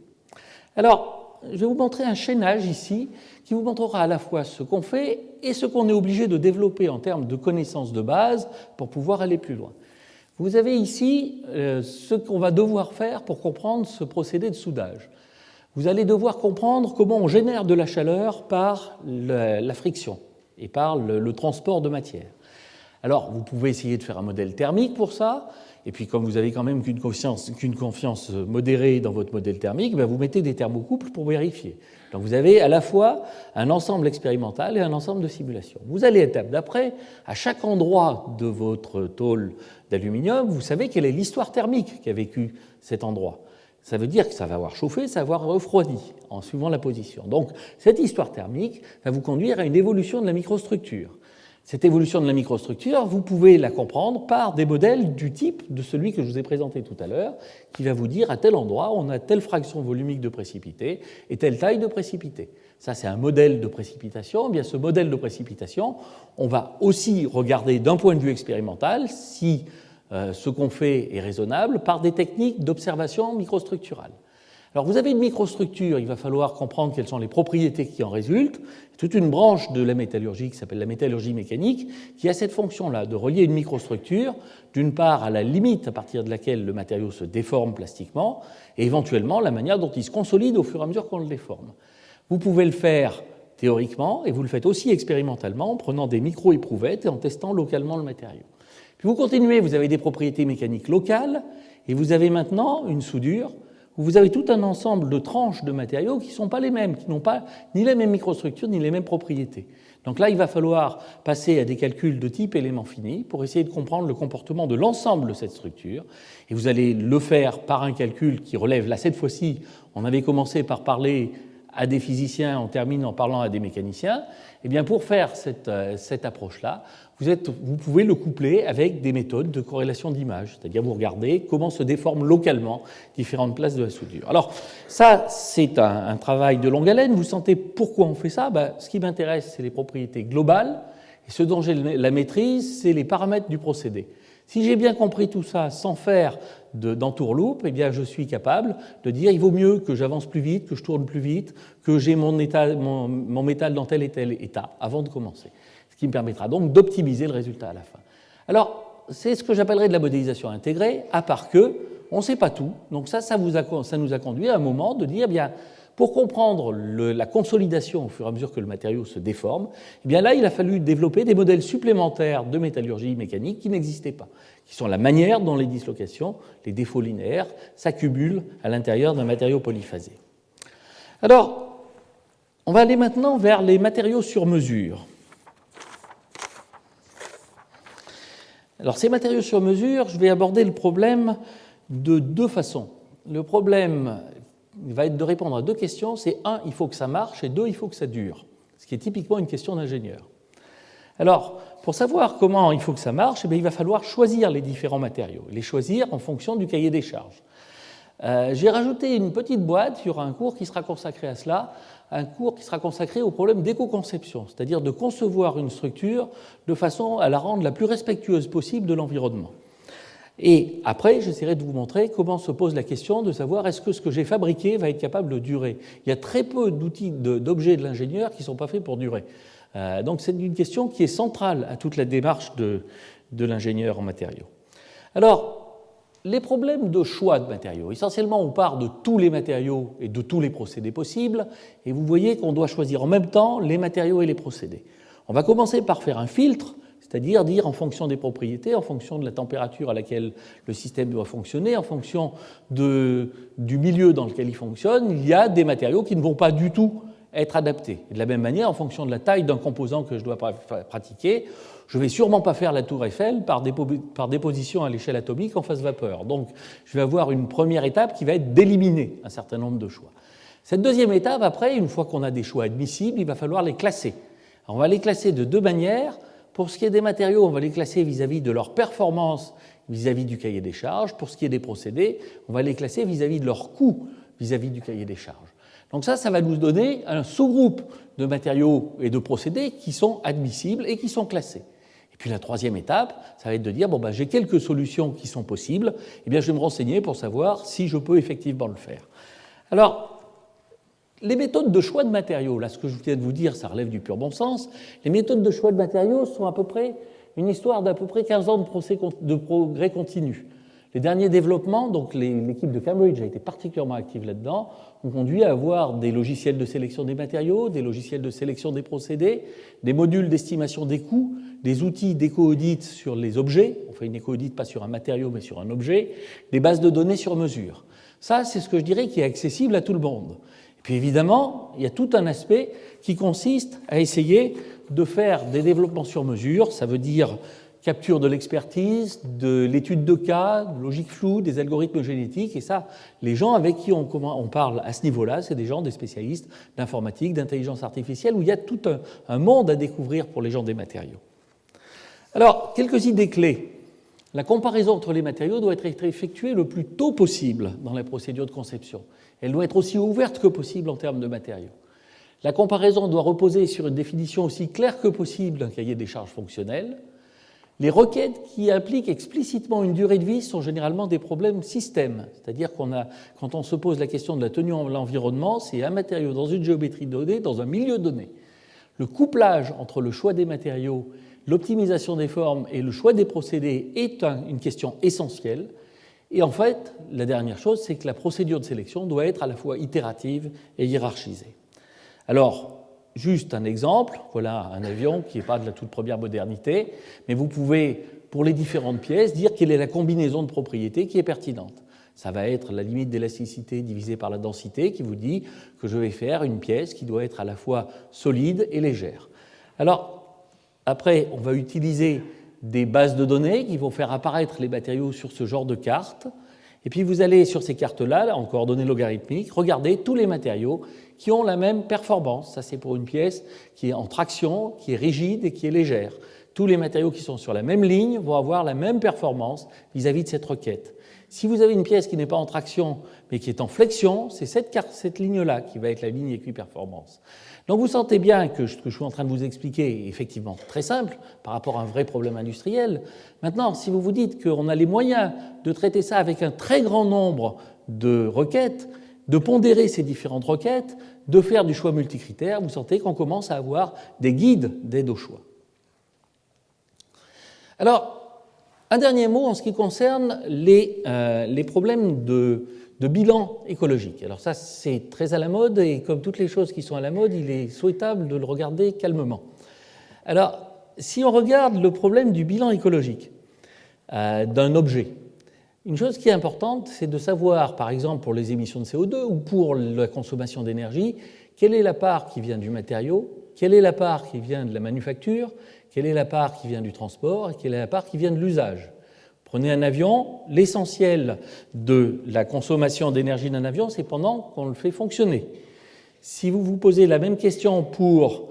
Alors, je vais vous montrer un chaînage ici qui vous montrera à la fois ce qu'on fait et ce qu'on est obligé de développer en termes de connaissances de base pour pouvoir aller plus loin. Vous avez ici ce qu'on va devoir faire pour comprendre ce procédé de soudage. Vous allez devoir comprendre comment on génère de la chaleur par la friction et par le transport de matière. Alors, vous pouvez essayer de faire un modèle thermique pour ça, et puis comme vous avez quand même qu'une confiance modérée dans votre modèle thermique, vous mettez des thermocouples pour vérifier. Donc vous avez à la fois un ensemble expérimental et un ensemble de simulation. Vous allez à l'étape d'après, à chaque endroit de votre tôle d'aluminium, vous savez quelle est l'histoire thermique qu'a vécu cet endroit. Ça veut dire que ça va avoir chauffé, ça va avoir refroidi en suivant la position. Donc cette histoire thermique va vous conduire à une évolution de la microstructure. Cette évolution de la microstructure, vous pouvez la comprendre par des modèles du type de celui que je vous ai présenté tout à l'heure, qui va vous dire à tel endroit, on a telle fraction volumique de précipité et telle taille de précipité. Ça, c'est un modèle de précipitation. Eh bien, ce modèle de précipitation, on va aussi regarder d'un point de vue expérimental si ce qu'on fait est raisonnable par des techniques d'observation microstructurale. Alors, vous avez une microstructure, il va falloir comprendre quelles sont les propriétés qui en résultent. Toute une branche de la métallurgie qui s'appelle la métallurgie mécanique qui a cette fonction-là, de relier une microstructure, d'une part à la limite à partir de laquelle le matériau se déforme plastiquement, et éventuellement la manière dont il se consolide au fur et à mesure qu'on le déforme. Vous pouvez le faire théoriquement, et vous le faites aussi expérimentalement, en prenant des micro-éprouvettes et en testant localement le matériau. Puis vous continuez, vous avez des propriétés mécaniques locales, et vous avez maintenant une soudure où vous avez tout un ensemble de tranches de matériaux qui ne sont pas les mêmes, qui n'ont pas ni les mêmes microstructures, ni les mêmes propriétés. Donc là, il va falloir passer à des calculs de type élément fini pour essayer de comprendre le comportement de l'ensemble de cette structure. Et vous allez le faire par un calcul qui relève, là cette fois-ci, on avait commencé par parler à des physiciens, on termine en parlant à des mécaniciens. Eh bien, pour faire cette approche-là, vous pouvez le coupler avec des méthodes de corrélation d'images, c'est-à-dire vous regardez comment se déforment localement différentes places de la soudure. Alors, ça, c'est un travail de longue haleine. Vous sentez pourquoi on fait ça? Ce qui m'intéresse, c'est les propriétés globales, et ce dont j'ai la maîtrise, c'est les paramètres du procédé. Si j'ai bien compris tout ça sans faire d'entourloupe, eh bien, je suis capable de dire il vaut mieux que j'avance plus vite, que je tourne plus vite, que j'ai mon métal dans tel et tel état avant de commencer. Ce qui me permettra donc d'optimiser le résultat à la fin. Alors, c'est ce que j'appellerais de la modélisation intégrée, à part que on ne sait pas tout. Donc ça nous a conduit à un moment de dire, eh bien, pour comprendre la consolidation au fur et à mesure que le matériau se déforme, eh bien là, il a fallu développer des modèles supplémentaires de métallurgie mécanique qui n'existaient pas, qui sont la manière dont les dislocations, les défauts linéaires, s'accumulent à l'intérieur d'un matériau polyphasé. Alors, on va aller maintenant vers les matériaux sur mesure. Alors, ces matériaux sur mesure, je vais aborder le problème de deux façons. Le problème va être de répondre à deux questions. C'est un, il faut que ça marche, et deux, il faut que ça dure. Ce qui est typiquement une question d'ingénieur. Alors, pour savoir comment il faut que ça marche, eh bien, il va falloir choisir les différents matériaux, les choisir en fonction du cahier des charges. J'ai rajouté une petite boîte, il y aura un cours qui sera consacré à cela, un cours qui sera consacré au problème d'éco-conception, c'est-à-dire de concevoir une structure de façon à la rendre la plus respectueuse possible de l'environnement. Et après, j'essaierai de vous montrer comment se pose la question de savoir est-ce que ce que j'ai fabriqué va être capable de durer. Il y a très peu d'outils, d'objets de l'ingénieur qui ne sont pas faits pour durer. Donc c'est une question qui est centrale à toute la démarche de l'ingénieur en matériaux. Alors, les problèmes de choix de matériaux. Essentiellement, on part de tous les matériaux et de tous les procédés possibles, et vous voyez qu'on doit choisir en même temps les matériaux et les procédés. On va commencer par faire un filtre, c'est-à-dire dire en fonction des propriétés, en fonction de la température à laquelle le système doit fonctionner, en fonction du milieu dans lequel il fonctionne, il y a des matériaux qui ne vont pas du tout être adaptés. Et de la même manière, en fonction de la taille d'un composant que je dois pratiquer, je ne vais sûrement pas faire la tour Eiffel par déposition à l'échelle atomique en phase vapeur. Donc, je vais avoir une première étape qui va être d'éliminer un certain nombre de choix. Cette deuxième étape, après, une fois qu'on a des choix admissibles, il va falloir les classer. Alors, on va les classer de deux manières. Pour ce qui est des matériaux, on va les classer vis-à-vis de leur performance, vis-à-vis du cahier des charges. Pour ce qui est des procédés, on va les classer vis-à-vis de leur coût, vis-à-vis du cahier des charges. Donc ça va nous donner un sous-groupe de matériaux et de procédés qui sont admissibles et qui sont classés. Et puis la troisième étape, ça va être de dire, j'ai quelques solutions qui sont possibles, eh bien je vais me renseigner pour savoir si je peux effectivement le faire. Alors, les méthodes de choix de matériaux, là ce que je viens de vous dire, ça relève du pur bon sens, les méthodes de choix de matériaux sont à peu près une histoire d'à peu près 15 ans de progrès continu. Les derniers développements, donc l'équipe de Cambridge a été particulièrement active là-dedans, ont conduit à avoir des logiciels de sélection des matériaux, des logiciels de sélection des procédés, des modules d'estimation des coûts, des outils d'éco-audit sur les objets, on fait une éco-audit pas sur un matériau mais sur un objet, des bases de données sur mesure. Ça, c'est ce que je dirais qui est accessible à tout le monde. Et puis évidemment, il y a tout un aspect qui consiste à essayer de faire des développements sur mesure, ça veut dire capture de l'expertise, de l'étude de cas, de logique floue, des algorithmes génétiques. Et ça, les gens avec qui on parle à ce niveau-là, c'est des gens, des spécialistes d'informatique, d'intelligence artificielle, où il y a tout un monde à découvrir pour les gens des matériaux. Alors, quelques idées clés. La comparaison entre les matériaux doit être effectuée le plus tôt possible dans la procédure de conception. Elle doit être aussi ouverte que possible en termes de matériaux. La comparaison doit reposer sur une définition aussi claire que possible d'un cahier des charges fonctionnel. Les requêtes qui impliquent explicitement une durée de vie sont généralement des problèmes système, c'est-à-dire quand on se pose la question de la tenue en l'environnement, c'est un matériau dans une géométrie donnée, dans un milieu donné. Le couplage entre le choix des matériaux, l'optimisation des formes et le choix des procédés est une question essentielle. Et en fait, la dernière chose, c'est que la procédure de sélection doit être à la fois itérative et hiérarchisée. Alors, juste un exemple, voilà un avion qui n'est pas de la toute première modernité, mais vous pouvez, pour les différentes pièces, dire quelle est la combinaison de propriétés qui est pertinente. Ça va être la limite d'élasticité divisée par la densité qui vous dit que je vais faire une pièce qui doit être à la fois solide et légère. Alors, après, on va utiliser des bases de données qui vont faire apparaître les matériaux sur ce genre de carte. Et puis vous allez sur ces cartes-là, en coordonnées logarithmiques, regarder tous les matériaux qui ont la même performance. Ça, c'est pour une pièce qui est en traction, qui est rigide et qui est légère. Tous les matériaux qui sont sur la même ligne vont avoir la même performance vis-à-vis de cette requête. Si vous avez une pièce qui n'est pas en traction, mais qui est en flexion, c'est cette ligne-là qui va être la ligne équiperformance. Donc vous sentez bien que ce que je suis en train de vous expliquer est effectivement très simple par rapport à un vrai problème industriel. Maintenant, si vous vous dites qu'on a les moyens de traiter ça avec un très grand nombre de requêtes, de pondérer ces différentes requêtes, de faire du choix multicritère, vous sentez qu'on commence à avoir des guides d'aide au choix. Alors, un dernier mot en ce qui concerne les problèmes de bilan écologique. Alors ça, c'est très à la mode, et comme toutes les choses qui sont à la mode, il est souhaitable de le regarder calmement. Alors, si on regarde le problème du bilan écologique d'un objet, une chose qui est importante, c'est de savoir, par exemple, pour les émissions de CO2 ou pour la consommation d'énergie, quelle est la part qui vient du matériau, quelle est la part qui vient de la manufacture, quelle est la part qui vient du transport et quelle est la part qui vient de l'usage. Prenez un avion, l'essentiel de la consommation d'énergie d'un avion, c'est pendant qu'on le fait fonctionner. Si vous vous posez la même question pour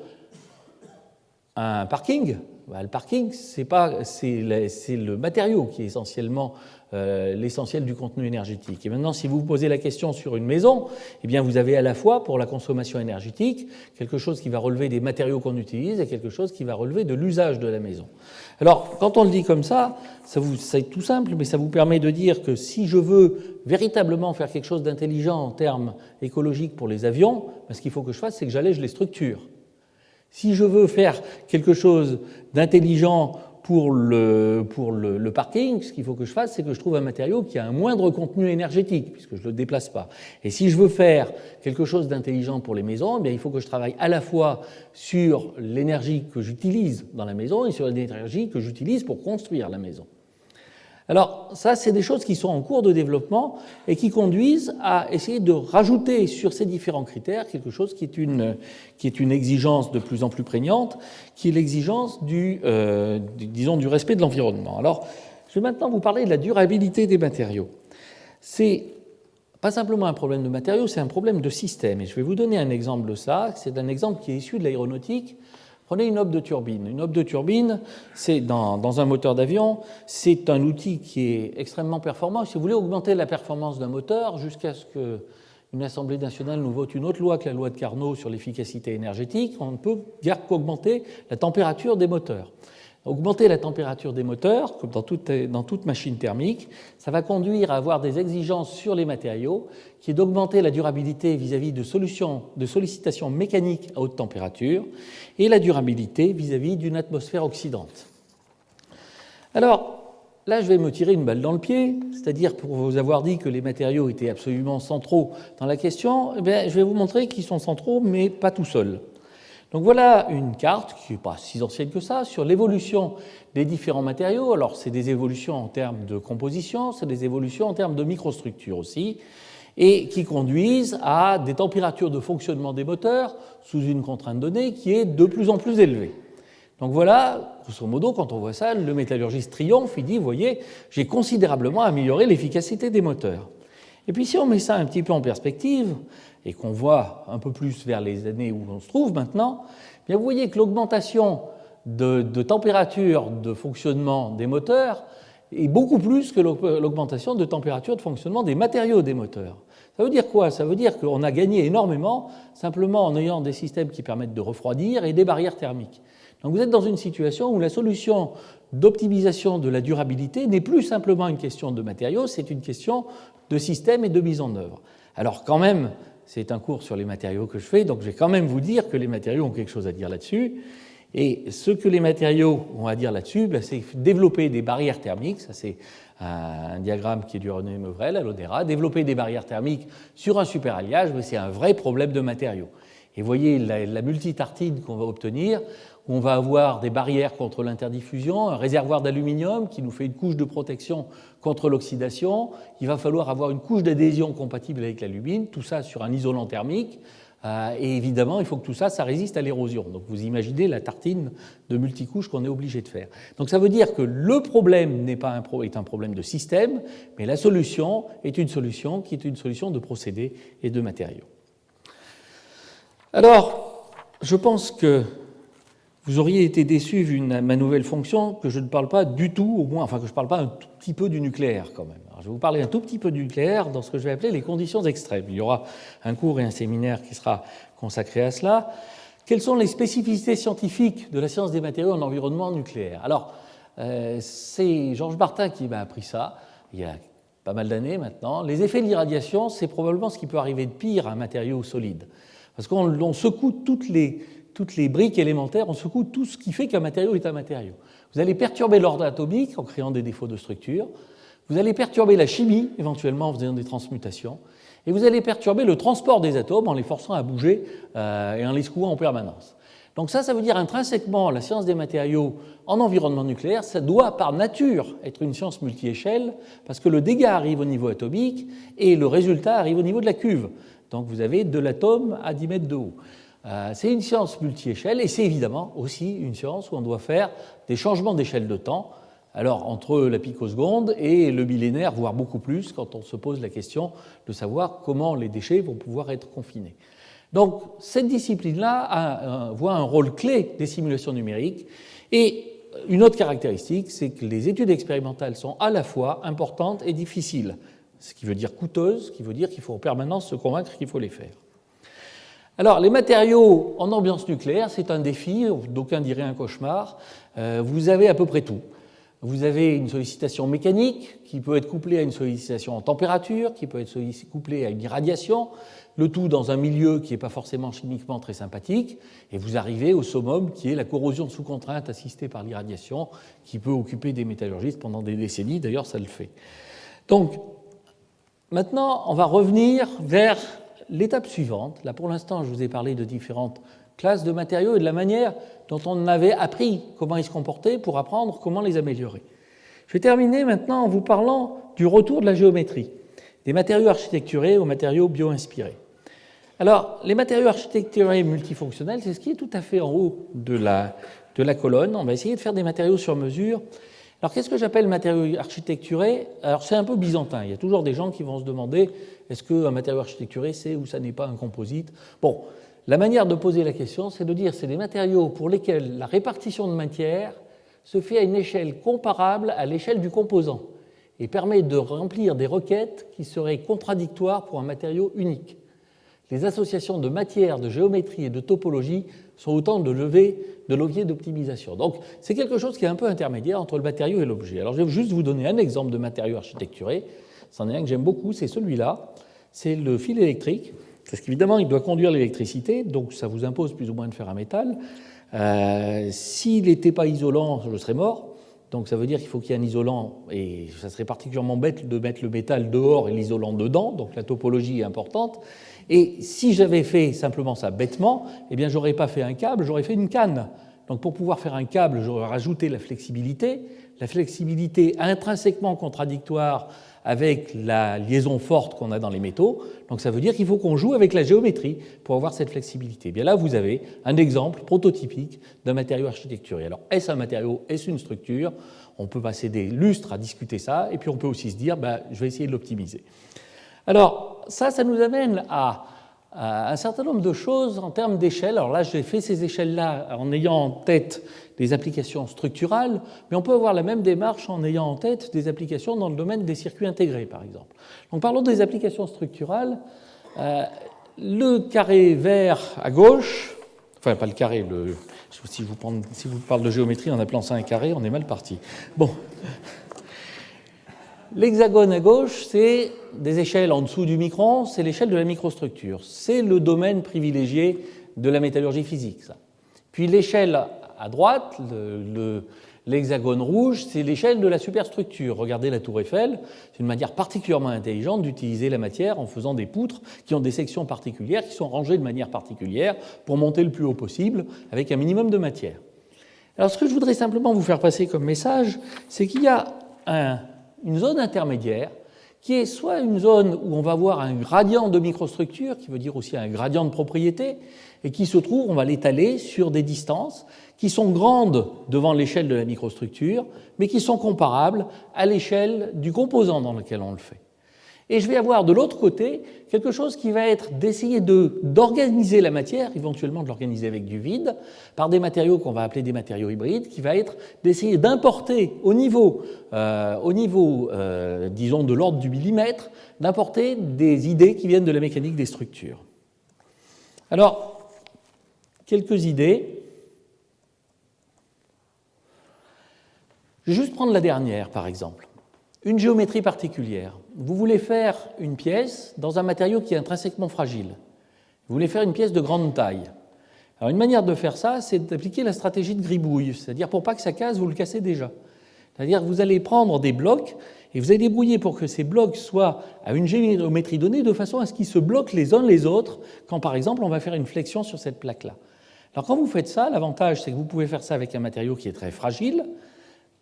un parking, le parking, c'est le matériau qui est essentiellement l'essentiel du contenu énergétique. Et maintenant, si vous vous posez la question sur une maison, eh bien, vous avez à la fois, pour la consommation énergétique, quelque chose qui va relever des matériaux qu'on utilise et quelque chose qui va relever de l'usage de la maison. Alors, quand on le dit comme ça, c'est tout simple, mais ça vous permet de dire que si je veux véritablement faire quelque chose d'intelligent en termes écologiques pour les avions, ce qu'il faut que je fasse, c'est que j'allège les structures. Si je veux faire quelque chose d'intelligent pour le parking, ce qu'il faut que je fasse, c'est que je trouve un matériau qui a un moindre contenu énergétique, puisque je ne le déplace pas. Et si je veux faire quelque chose d'intelligent pour les maisons, eh bien, il faut que je travaille à la fois sur l'énergie que j'utilise dans la maison et sur l'énergie que j'utilise pour construire la maison. Alors ça, c'est des choses qui sont en cours de développement et qui conduisent à essayer de rajouter sur ces différents critères quelque chose qui est une exigence de plus en plus prégnante, qui est l'exigence du respect de l'environnement. Alors, je vais maintenant vous parler de la durabilité des matériaux. C'est pas simplement un problème de matériaux, c'est un problème de système. Et je vais vous donner un exemple de ça. C'est un exemple qui est issu de l'aéronautique. Prenez une hobe de turbine. Une hobe de turbine, c'est dans un moteur d'avion, c'est un outil qui est extrêmement performant. Si vous voulez augmenter la performance d'un moteur jusqu'à ce qu'une Assemblée nationale nous vote une autre loi que la loi de Carnot sur l'efficacité énergétique, on ne peut guère qu'augmenter la température des moteurs. Augmenter la température des moteurs, comme dans toute machine thermique, ça va conduire à avoir des exigences sur les matériaux, qui est d'augmenter la durabilité vis-à-vis de sollicitation mécanique à haute température et la durabilité vis-à-vis d'une atmosphère oxydante. Alors, là, je vais me tirer une balle dans le pied, c'est-à-dire pour vous avoir dit que les matériaux étaient absolument centraux dans la question, eh bien, je vais vous montrer qu'ils sont centraux, mais pas tout seuls. Donc voilà une carte, qui n'est pas si ancienne que ça, sur l'évolution des différents matériaux. Alors c'est des évolutions en termes de composition, c'est des évolutions en termes de microstructure aussi, et qui conduisent à des températures de fonctionnement des moteurs sous une contrainte donnée qui est de plus en plus élevée. Donc voilà, grosso modo, quand on voit ça, le métallurgiste triomphe, il dit, vous voyez, j'ai considérablement amélioré l'efficacité des moteurs. Et puis si on met ça un petit peu en perspective, et qu'on voit un peu plus vers les années où on se trouve maintenant, bien vous voyez que l'augmentation de température de fonctionnement des moteurs est beaucoup plus que l'augmentation de température de fonctionnement des matériaux des moteurs. Ça veut dire quoi? Ça veut dire qu'on a gagné énormément simplement en ayant des systèmes qui permettent de refroidir et des barrières thermiques. Donc vous êtes dans une situation où la solution d'optimisation de la durabilité n'est plus simplement une question de matériaux, c'est une question de système et de mise en œuvre. Alors quand même, c'est un cours sur les matériaux que je fais, donc je vais quand même vous dire que les matériaux ont quelque chose à dire là-dessus. Et ce que les matériaux ont à dire là-dessus, c'est développer des barrières thermiques, ça c'est un diagramme qui est du René Mevrel à l'ONERA, développer des barrières thermiques sur un superalliage, c'est un vrai problème de matériaux. Et vous voyez la multitartine qu'on va obtenir, où on va avoir des barrières contre l'interdiffusion, un réservoir d'aluminium qui nous fait une couche de protection contre l'oxydation. Il va falloir avoir une couche d'adhésion compatible avec l'alumine, tout ça sur un isolant thermique. Et évidemment, il faut que tout ça, ça résiste à l'érosion. Donc vous imaginez la tartine de multicouches qu'on est obligé de faire. Donc ça veut dire que le problème est un problème de système, mais la solution est une solution qui est une solution de procédés et de matériaux. Alors, je pense que vous auriez été déçus vu ma nouvelle fonction, que je ne parle pas du tout, au moins, enfin que je ne parle pas un tout petit peu du nucléaire quand même. Alors, je vais vous parler un tout petit peu du nucléaire dans ce que je vais appeler les conditions extrêmes. Il y aura un cours et un séminaire qui sera consacré à cela. Quelles sont les spécificités scientifiques de la science des matériaux en environnement nucléaire? Alors, c'est Georges Martin qui m'a appris ça, il y a pas mal d'années maintenant. Les effets de l'irradiation, c'est probablement ce qui peut arriver de pire à un matériau solide. Parce qu'on secoue toutes les briques élémentaires, on secoue tout ce qui fait qu'un matériau est un matériau. Vous allez perturber l'ordre atomique en créant des défauts de structure, vous allez perturber la chimie, éventuellement en faisant des transmutations, et vous allez perturber le transport des atomes en les forçant à bouger et en les secouant en permanence. Donc ça veut dire intrinsèquement, la science des matériaux en environnement nucléaire, ça doit par nature être une science multi-échelle, parce que le dégât arrive au niveau atomique et le résultat arrive au niveau de la cuve. Donc vous avez de l'atome à 10 mètres de haut. C'est une science multi-échelle et c'est évidemment aussi une science où on doit faire des changements d'échelle de temps, alors entre la picoseconde et le millénaire, voire beaucoup plus, quand on se pose la question de savoir comment les déchets vont pouvoir être confinés. Donc cette discipline-là voit un rôle clé des simulations numériques et une autre caractéristique, c'est que les études expérimentales sont à la fois importantes et difficiles, ce qui veut dire coûteuses, ce qui veut dire qu'il faut en permanence se convaincre qu'il faut les faire. Alors, les matériaux en ambiance nucléaire, c'est un défi, d'aucuns diraient un cauchemar. Vous avez à peu près tout. Vous avez une sollicitation mécanique qui peut être couplée à une sollicitation en température, qui peut être couplée à une irradiation, le tout dans un milieu qui n'est pas forcément chimiquement très sympathique, et vous arrivez au summum qui est la corrosion sous contrainte assistée par l'irradiation, qui peut occuper des métallurgistes pendant des décennies, d'ailleurs ça le fait. Donc, maintenant, on va revenir vers l'étape suivante. Là, pour l'instant, je vous ai parlé de différentes classes de matériaux et de la manière dont on avait appris comment ils se comportaient pour apprendre comment les améliorer. Je vais terminer maintenant en vous parlant du retour de la géométrie, des matériaux architecturés aux matériaux bio-inspirés. Alors, les matériaux architecturés multifonctionnels, c'est ce qui est tout à fait en haut de la colonne. On va essayer de faire des matériaux sur mesure. Alors, qu'est-ce que j'appelle matériaux architecturés? Alors, c'est un peu byzantin. Il y a toujours des gens qui vont se demander est-ce qu'un matériau architecturé, c'est ou ça n'est pas un composite? Bon, la manière de poser la question, c'est de dire que c'est des matériaux pour lesquels la répartition de matière se fait à une échelle comparable à l'échelle du composant et permet de remplir des requêtes qui seraient contradictoires pour un matériau unique. Les associations de matière, de géométrie et de topologie sont autant de leviers d'optimisation. Donc, c'est quelque chose qui est un peu intermédiaire entre le matériau et l'objet. Alors, je vais juste vous donner un exemple de matériau architecturé. C'en est un que j'aime beaucoup, c'est celui-là. C'est le fil électrique, parce qu'évidemment, il doit conduire l'électricité, donc ça vous impose plus ou moins de faire un métal. S'il n'était pas isolant, je serais mort. Donc ça veut dire qu'il faut qu'il y ait un isolant, et ça serait particulièrement bête de mettre le métal dehors et l'isolant dedans, donc la topologie est importante. Et si j'avais fait simplement ça bêtement, eh bien j'aurais pas fait un câble, j'aurais fait une canne. Donc pour pouvoir faire un câble, j'aurais rajouté la flexibilité intrinsèquement contradictoire avec la liaison forte qu'on a dans les métaux. Donc ça veut dire qu'il faut qu'on joue avec la géométrie pour avoir cette flexibilité. Bien là, vous avez un exemple prototypique d'un matériau architecturé. Alors, est-ce un matériau, est-ce une structure? On peut passer des lustres à discuter ça, et puis on peut aussi se dire, je vais essayer de l'optimiser. Alors, ça nous amène à un certain nombre de choses en termes d'échelle. Alors là, j'ai fait ces échelles-là en ayant en tête des applications structurales, mais on peut avoir la même démarche en ayant en tête des applications dans le domaine des circuits intégrés, par exemple. Donc parlons des applications structurales. Le carré vert à gauche, enfin pas le carré, si je vous parle de géométrie en appelant ça un carré, on est mal parti. Bon. L'hexagone à gauche, c'est des échelles en dessous du micron, c'est l'échelle de la microstructure. C'est le domaine privilégié de la métallurgie physique, ça. Puis l'échelle à droite, l'hexagone rouge, c'est l'échelle de la superstructure. Regardez la tour Eiffel, c'est une manière particulièrement intelligente d'utiliser la matière en faisant des poutres qui ont des sections particulières, qui sont rangées de manière particulière pour monter le plus haut possible avec un minimum de matière. Alors ce que je voudrais simplement vous faire passer comme message, c'est qu'il y a une zone intermédiaire qui est soit une zone où on va avoir un gradient de microstructure, qui veut dire aussi un gradient de propriété, et qui se trouve, on va l'étaler sur des distances qui sont grandes devant l'échelle de la microstructure, mais qui sont comparables à l'échelle du composant dans lequel on le fait. Et je vais avoir de l'autre côté quelque chose qui va être d'essayer d'organiser la matière, éventuellement de l'organiser avec du vide, par des matériaux qu'on va appeler des matériaux hybrides, qui va être d'essayer d'importer au niveau disons, de l'ordre du millimètre, d'importer des idées qui viennent de la mécanique des structures. Alors, quelques idées. Je vais juste prendre la dernière, par exemple. Une géométrie particulière. Vous voulez faire une pièce dans un matériau qui est intrinsèquement fragile. Vous voulez faire une pièce de grande taille. Alors une manière de faire ça, c'est d'appliquer la stratégie de gribouille, c'est-à-dire pour pas que ça casse, vous le cassez déjà. C'est-à-dire que vous allez prendre des blocs et vous allez débrouiller pour que ces blocs soient à une géométrie donnée de façon à ce qu'ils se bloquent les uns les autres quand, par exemple, on va faire une flexion sur cette plaque-là. Alors quand vous faites ça, l'avantage, c'est que vous pouvez faire ça avec un matériau qui est très fragile.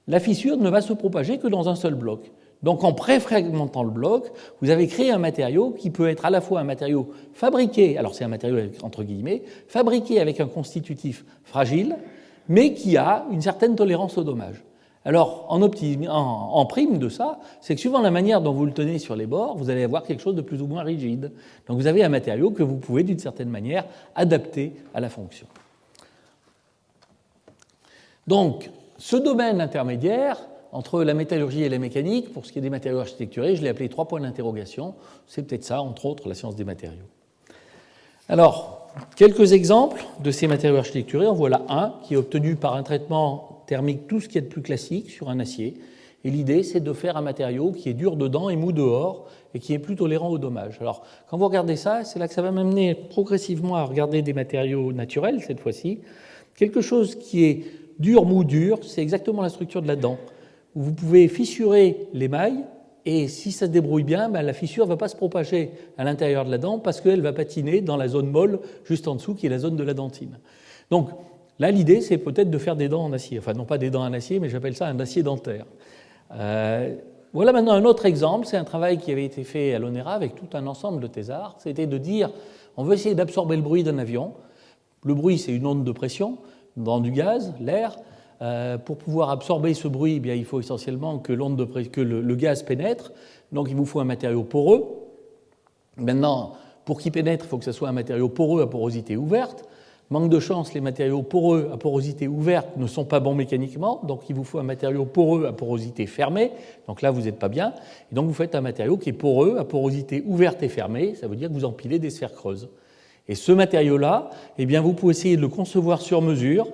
La fissure ne va se propager que dans un seul bloc. Donc en préfragmentant le bloc, vous avez créé un matériau qui peut être à la fois un matériau fabriqué, alors c'est un matériau entre guillemets, fabriqué avec un constitutif fragile, mais qui a une certaine tolérance au dommage. Alors en prime de ça, c'est que suivant la manière dont vous le tenez sur les bords, vous allez avoir quelque chose de plus ou moins rigide. Donc vous avez un matériau que vous pouvez d'une certaine manière adapter à la fonction. Donc, ce domaine intermédiaire entre la métallurgie et la mécanique, pour ce qui est des matériaux architecturés, je l'ai appelé 3 points d'interrogation. C'est peut-être ça, entre autres, la science des matériaux. Alors, quelques exemples de ces matériaux architecturés. En voilà un qui est obtenu par un traitement thermique tout ce qui est de plus classique sur un acier. Et l'idée, c'est de faire un matériau qui est dur dedans et mou dehors et qui est plus tolérant au dommage. Alors, quand vous regardez ça, c'est là que ça va m'amener progressivement à regarder des matériaux naturels, cette fois-ci. Quelque chose qui est dur, mou, dur, c'est exactement la structure de la dent. Vous pouvez fissurer l'émail et si ça se débrouille bien, la fissure ne va pas se propager à l'intérieur de la dent parce qu'elle va patiner dans la zone molle juste en dessous qui est la zone de la dentine. Donc là, l'idée, c'est peut-être de faire des dents en acier. Enfin, non pas des dents en acier, mais j'appelle ça un acier dentaire. Voilà maintenant un autre exemple. C'est un travail qui avait été fait à l'ONERA avec tout un ensemble de thésards. C'était de dire, on veut essayer d'absorber le bruit d'un avion. Le bruit, c'est une onde de pression dans du gaz, l'air. Pour pouvoir absorber ce bruit, il faut essentiellement que le gaz pénètre. Donc il vous faut un matériau poreux. Maintenant, pour qu'il pénètre, il faut que ce soit un matériau poreux à porosité ouverte. Manque de chance, les matériaux poreux à porosité ouverte ne sont pas bons mécaniquement. Donc il vous faut un matériau poreux à porosité fermée. Donc là, vous n'êtes pas bien. Et donc vous faites un matériau qui est poreux à porosité ouverte et fermée. Ça veut dire que vous empilez des sphères creuses. Et ce matériau-là, vous pouvez essayer de le concevoir sur mesure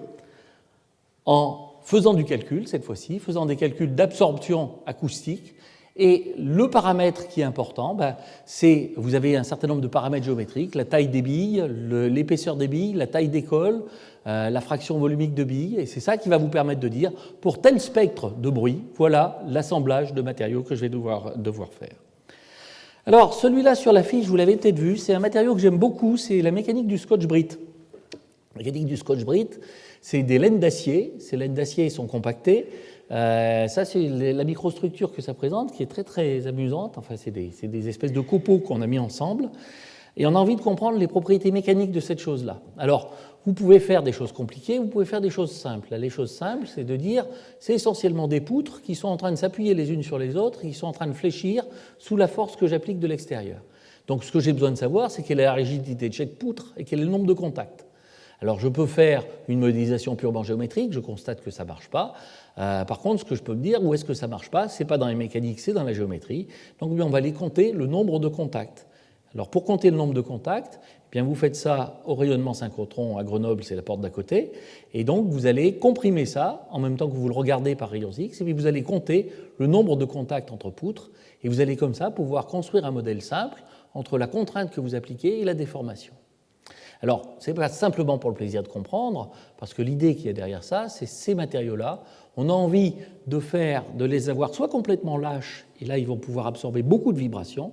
en faisant du calcul, cette fois-ci, faisant des calculs d'absorption acoustique. Et le paramètre qui est important, c'est, vous avez un certain nombre de paramètres géométriques, la taille des billes, l'épaisseur des billes, la taille des cols, la fraction volumique de billes, et c'est ça qui va vous permettre de dire, pour tel spectre de bruit, voilà l'assemblage de matériaux que je vais devoir faire. Alors, celui-là sur la fiche, vous l'avez peut-être vu, c'est un matériau que j'aime beaucoup, c'est la mécanique du Scotch-Brite. La mécanique du Scotch-Brite, c'est des laines d'acier. Ces laines d'acier sont compactées. Ça, c'est la microstructure que ça présente, qui est très, très amusante. Enfin, c'est des espèces de copeaux qu'on a mis ensemble. Et on a envie de comprendre les propriétés mécaniques de cette chose-là. Alors, vous pouvez faire des choses compliquées, vous pouvez faire des choses simples. Les choses simples, c'est de dire, c'est essentiellement des poutres qui sont en train de s'appuyer les unes sur les autres, qui sont en train de fléchir sous la force que j'applique de l'extérieur. Donc, ce que j'ai besoin de savoir, c'est quelle est la rigidité de chaque poutre et quel est le nombre de contacts. Alors, je peux faire une modélisation purement géométrique, je constate que ça ne marche pas. Par contre, ce que je peux me dire, où est-ce que ça ne marche pas, ce n'est pas dans les mécaniques, c'est dans la géométrie. Donc, on va aller compter le nombre de contacts. Alors, pour compter le nombre de contacts, vous faites ça au rayonnement synchrotron à Grenoble, c'est la porte d'à côté. Et donc, vous allez comprimer ça en même temps que vous le regardez par rayons X, et puis vous allez compter le nombre de contacts entre poutres. Et vous allez comme ça pouvoir construire un modèle simple entre la contrainte que vous appliquez et la déformation. Alors, ce n'est pas simplement pour le plaisir de comprendre, parce que l'idée qu'il y a derrière ça, c'est ces matériaux-là, on a envie de les avoir soit complètement lâches, et là, ils vont pouvoir absorber beaucoup de vibrations,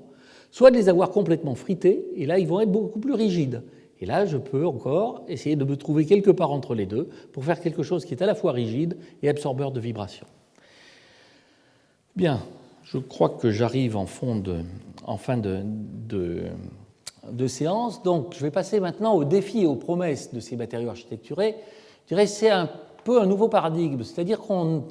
soit de les avoir complètement frités, et là, ils vont être beaucoup plus rigides. Et là, je peux encore essayer de me trouver quelque part entre les deux pour faire quelque chose qui est à la fois rigide et absorbeur de vibrations. Bien, je crois que j'arrive en fin de séance. Donc, je vais passer maintenant aux défis et aux promesses de ces matériaux architecturés. Je dirais que c'est un peu un nouveau paradigme, c'est-à-dire qu'on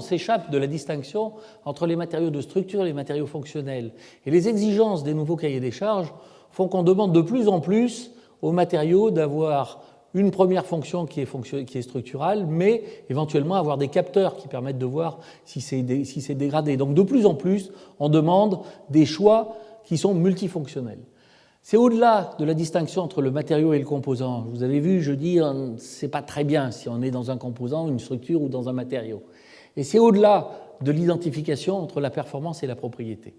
s'échappe de la distinction entre les matériaux de structure et les matériaux fonctionnels. Et les exigences des nouveaux cahiers des charges font qu'on demande de plus en plus aux matériaux d'avoir une première fonction qui est structurale, mais éventuellement avoir des capteurs qui permettent de voir si c'est dégradé. Donc de plus en plus, on demande des choix qui sont multifonctionnels. C'est au-delà de la distinction entre le matériau et le composant. Vous avez vu, je dis, c'est pas très bien si on est dans un composant, une structure ou dans un matériau. Et c'est au-delà de l'identification entre la performance et la propriété.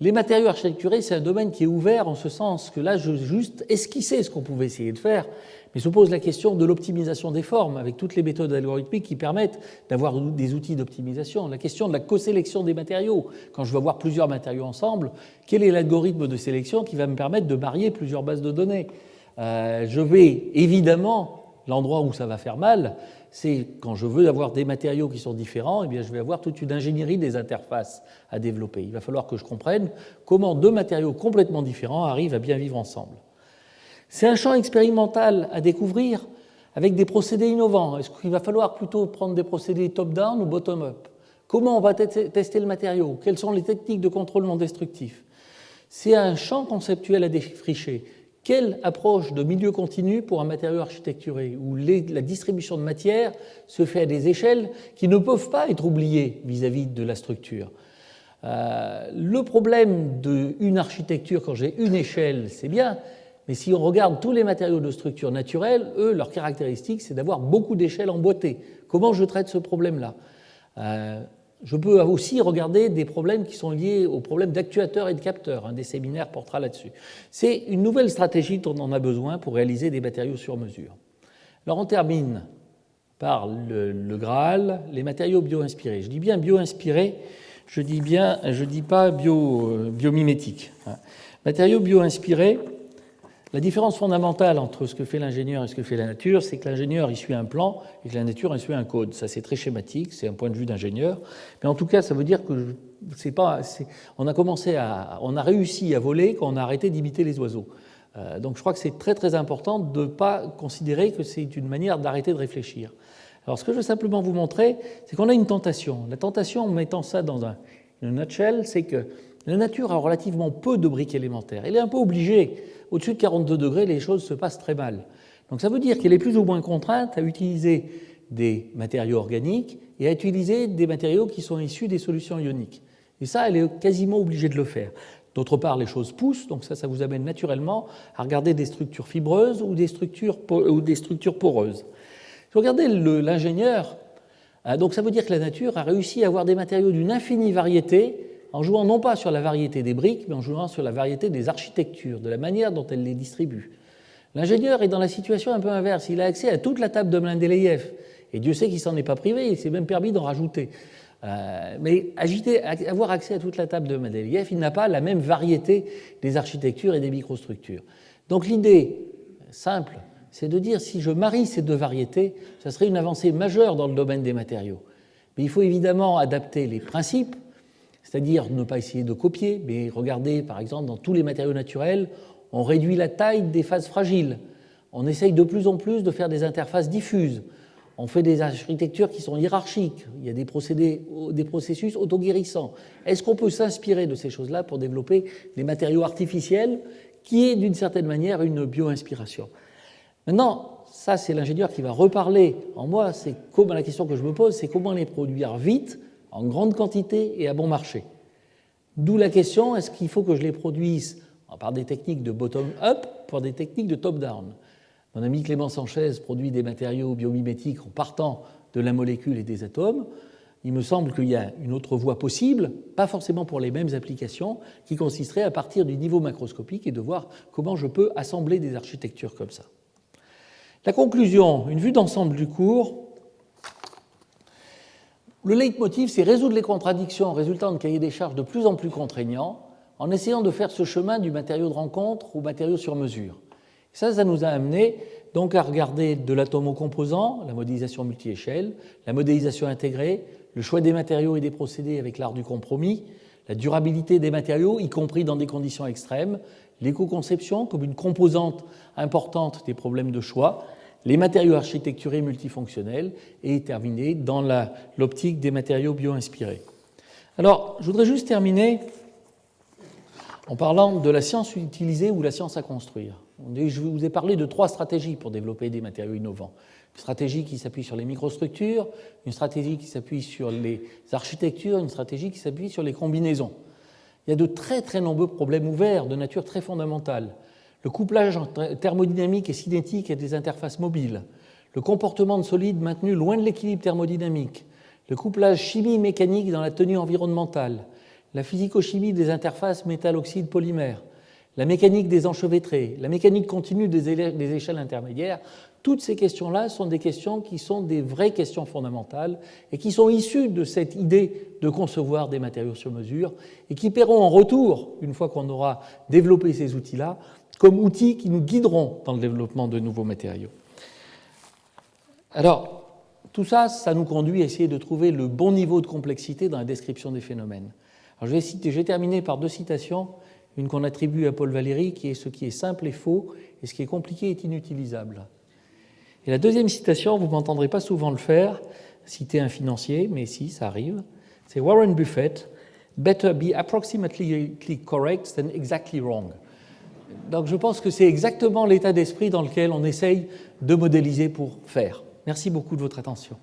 Les matériaux architecturés, c'est un domaine qui est ouvert en ce sens que là, je juste esquissé ce qu'on pouvait essayer de faire, mais se pose la question de l'optimisation des formes avec toutes les méthodes algorithmiques qui permettent d'avoir des outils d'optimisation. La question de la co-sélection des matériaux. Quand je veux avoir plusieurs matériaux ensemble, quel est l'algorithme de sélection qui va me permettre de marier plusieurs bases de données? Je vais évidemment, l'endroit où ça va faire mal, c'est quand je veux avoir des matériaux qui sont différents, eh bien, je vais avoir toute une ingénierie des interfaces à développer. Il va falloir que je comprenne comment deux matériaux complètement différents arrivent à bien vivre ensemble. C'est un champ expérimental à découvrir avec des procédés innovants. Est-ce qu'il va falloir plutôt prendre des procédés top-down ou bottom-up? Comment on va tester le matériau? Quelles sont les techniques de contrôle non destructif? C'est un champ conceptuel à défricher. Quelle approche de milieu continu pour un matériau architecturé où la distribution de matière se fait à des échelles qui ne peuvent pas être oubliées vis-à-vis de la structure? Le problème d'une architecture, quand j'ai une échelle, c'est bien, mais si on regarde tous les matériaux de structure naturelle, eux, leur caractéristique, c'est d'avoir beaucoup d'échelles emboîtées. Comment je traite ce problème-là? Je peux aussi regarder des problèmes qui sont liés aux problèmes d'actuateurs et de capteurs. Un des séminaires portera là-dessus. C'est une nouvelle stratégie dont on a besoin pour réaliser des matériaux sur mesure. Alors on termine par le Graal, les matériaux bio-inspirés. Je dis bien bio-inspirés, je dis pas biomimétiques. Matériaux bio-inspirés, la différence fondamentale entre ce que fait l'ingénieur et ce que fait la nature, c'est que l'ingénieur il suit un plan et que la nature elle suit un code. Ça c'est très schématique, c'est un point de vue d'ingénieur, mais en tout cas ça veut dire que on a réussi à voler quand on a arrêté d'imiter les oiseaux. Donc je crois que c'est très très important de ne pas considérer que c'est une manière d'arrêter de réfléchir. Alors ce que je veux simplement vous montrer, c'est qu'on a une tentation. La tentation, en mettant ça dans une nutshell, c'est que la nature a relativement peu de briques élémentaires. Elle est un peu obligée. Au-dessus de 42 degrés, les choses se passent très mal. Donc ça veut dire qu'elle est plus ou moins contrainte à utiliser des matériaux organiques et à utiliser des matériaux qui sont issus des solutions ioniques. Et ça, elle est quasiment obligée de le faire. D'autre part, les choses poussent, donc ça vous amène naturellement à regarder des structures fibreuses ou des structures poreuses. Si vous regardez l'ingénieur, donc ça veut dire que la nature a réussi à avoir des matériaux d'une infinie variété, en jouant non pas sur la variété des briques, mais en jouant sur la variété des architectures, de la manière dont elle les distribue. L'ingénieur est dans la situation un peu inverse. Il a accès à toute la table de Mendeleïev. Et Dieu sait qu'il ne s'en est pas privé, il s'est même permis d'en rajouter. Mais avoir accès à toute la table de Mendeleïev, il n'a pas la même variété des architectures et des microstructures. Donc l'idée simple, c'est de dire si je marie ces deux variétés, ça serait une avancée majeure dans le domaine des matériaux. Mais il faut évidemment adapter les principes, c'est-à-dire ne pas essayer de copier, mais regarder, par exemple, dans tous les matériaux naturels, on réduit la taille des phases fragiles. On essaye de plus en plus de faire des interfaces diffuses. On fait des architectures qui sont hiérarchiques. Il y a des processus autoguérissants. Est-ce qu'on peut s'inspirer de ces choses-là pour développer des matériaux artificiels qui est, d'une certaine manière, une bio-inspiration? Maintenant, ça, c'est l'ingénieur qui va reparler en moi. La question que je me pose, c'est comment les produire vite, en grande quantité et à bon marché. D'où la question, est-ce qu'il faut que je les produise par des techniques de bottom-up ou par des techniques de top-down? Mon ami Clément Sanchez produit des matériaux biomimétiques en partant de la molécule et des atomes. Il me semble qu'il y a une autre voie possible, pas forcément pour les mêmes applications, qui consisterait à partir du niveau macroscopique et de voir comment je peux assembler des architectures comme ça. La conclusion, une vue d'ensemble du cours. Le leitmotiv, c'est résoudre les contradictions résultant de cahiers des charges de plus en plus contraignants en essayant de faire ce chemin du matériau de rencontre au matériau sur mesure. Ça nous a amené donc à regarder de l'atome au composant, la modélisation multi-échelle, la modélisation intégrée, le choix des matériaux et des procédés avec l'art du compromis, la durabilité des matériaux, y compris dans des conditions extrêmes, l'éco-conception comme une composante importante des problèmes de choix, les matériaux architecturés multifonctionnels et terminer dans l'optique des matériaux bio-inspirés. Alors, je voudrais juste terminer en parlant de la science utilisée ou la science à construire. Je vous ai parlé de 3 stratégies pour développer des matériaux innovants. Une stratégie qui s'appuie sur les microstructures, une stratégie qui s'appuie sur les architectures, une stratégie qui s'appuie sur les combinaisons. Il y a de très très nombreux problèmes ouverts de nature très fondamentale. Le couplage thermodynamique et cinétique et des interfaces mobiles, le comportement de solides maintenu loin de l'équilibre thermodynamique, le couplage chimie-mécanique dans la tenue environnementale, la physico-chimie des interfaces métal-oxyde-polymère, la mécanique des enchevêtrés, la mécanique continue des échelles intermédiaires, toutes ces questions-là sont des questions qui sont des vraies questions fondamentales et qui sont issues de cette idée de concevoir des matériaux sur mesure et qui paieront en retour, une fois qu'on aura développé ces outils-là, comme outils qui nous guideront dans le développement de nouveaux matériaux. Alors, tout ça, ça nous conduit à essayer de trouver le bon niveau de complexité dans la description des phénomènes. Alors, je vais terminer par 2 citations, une qu'on attribue à Paul Valéry, qui est « ce qui est simple est faux, et ce qui est compliqué est inutilisable ». Et la deuxième citation, vous ne m'entendrez pas souvent le faire, citer un financier, mais si, ça arrive, c'est Warren Buffett, « Better be approximately correct than exactly wrong ». Donc je pense que c'est exactement l'état d'esprit dans lequel on essaye de modéliser pour faire. Merci beaucoup de votre attention.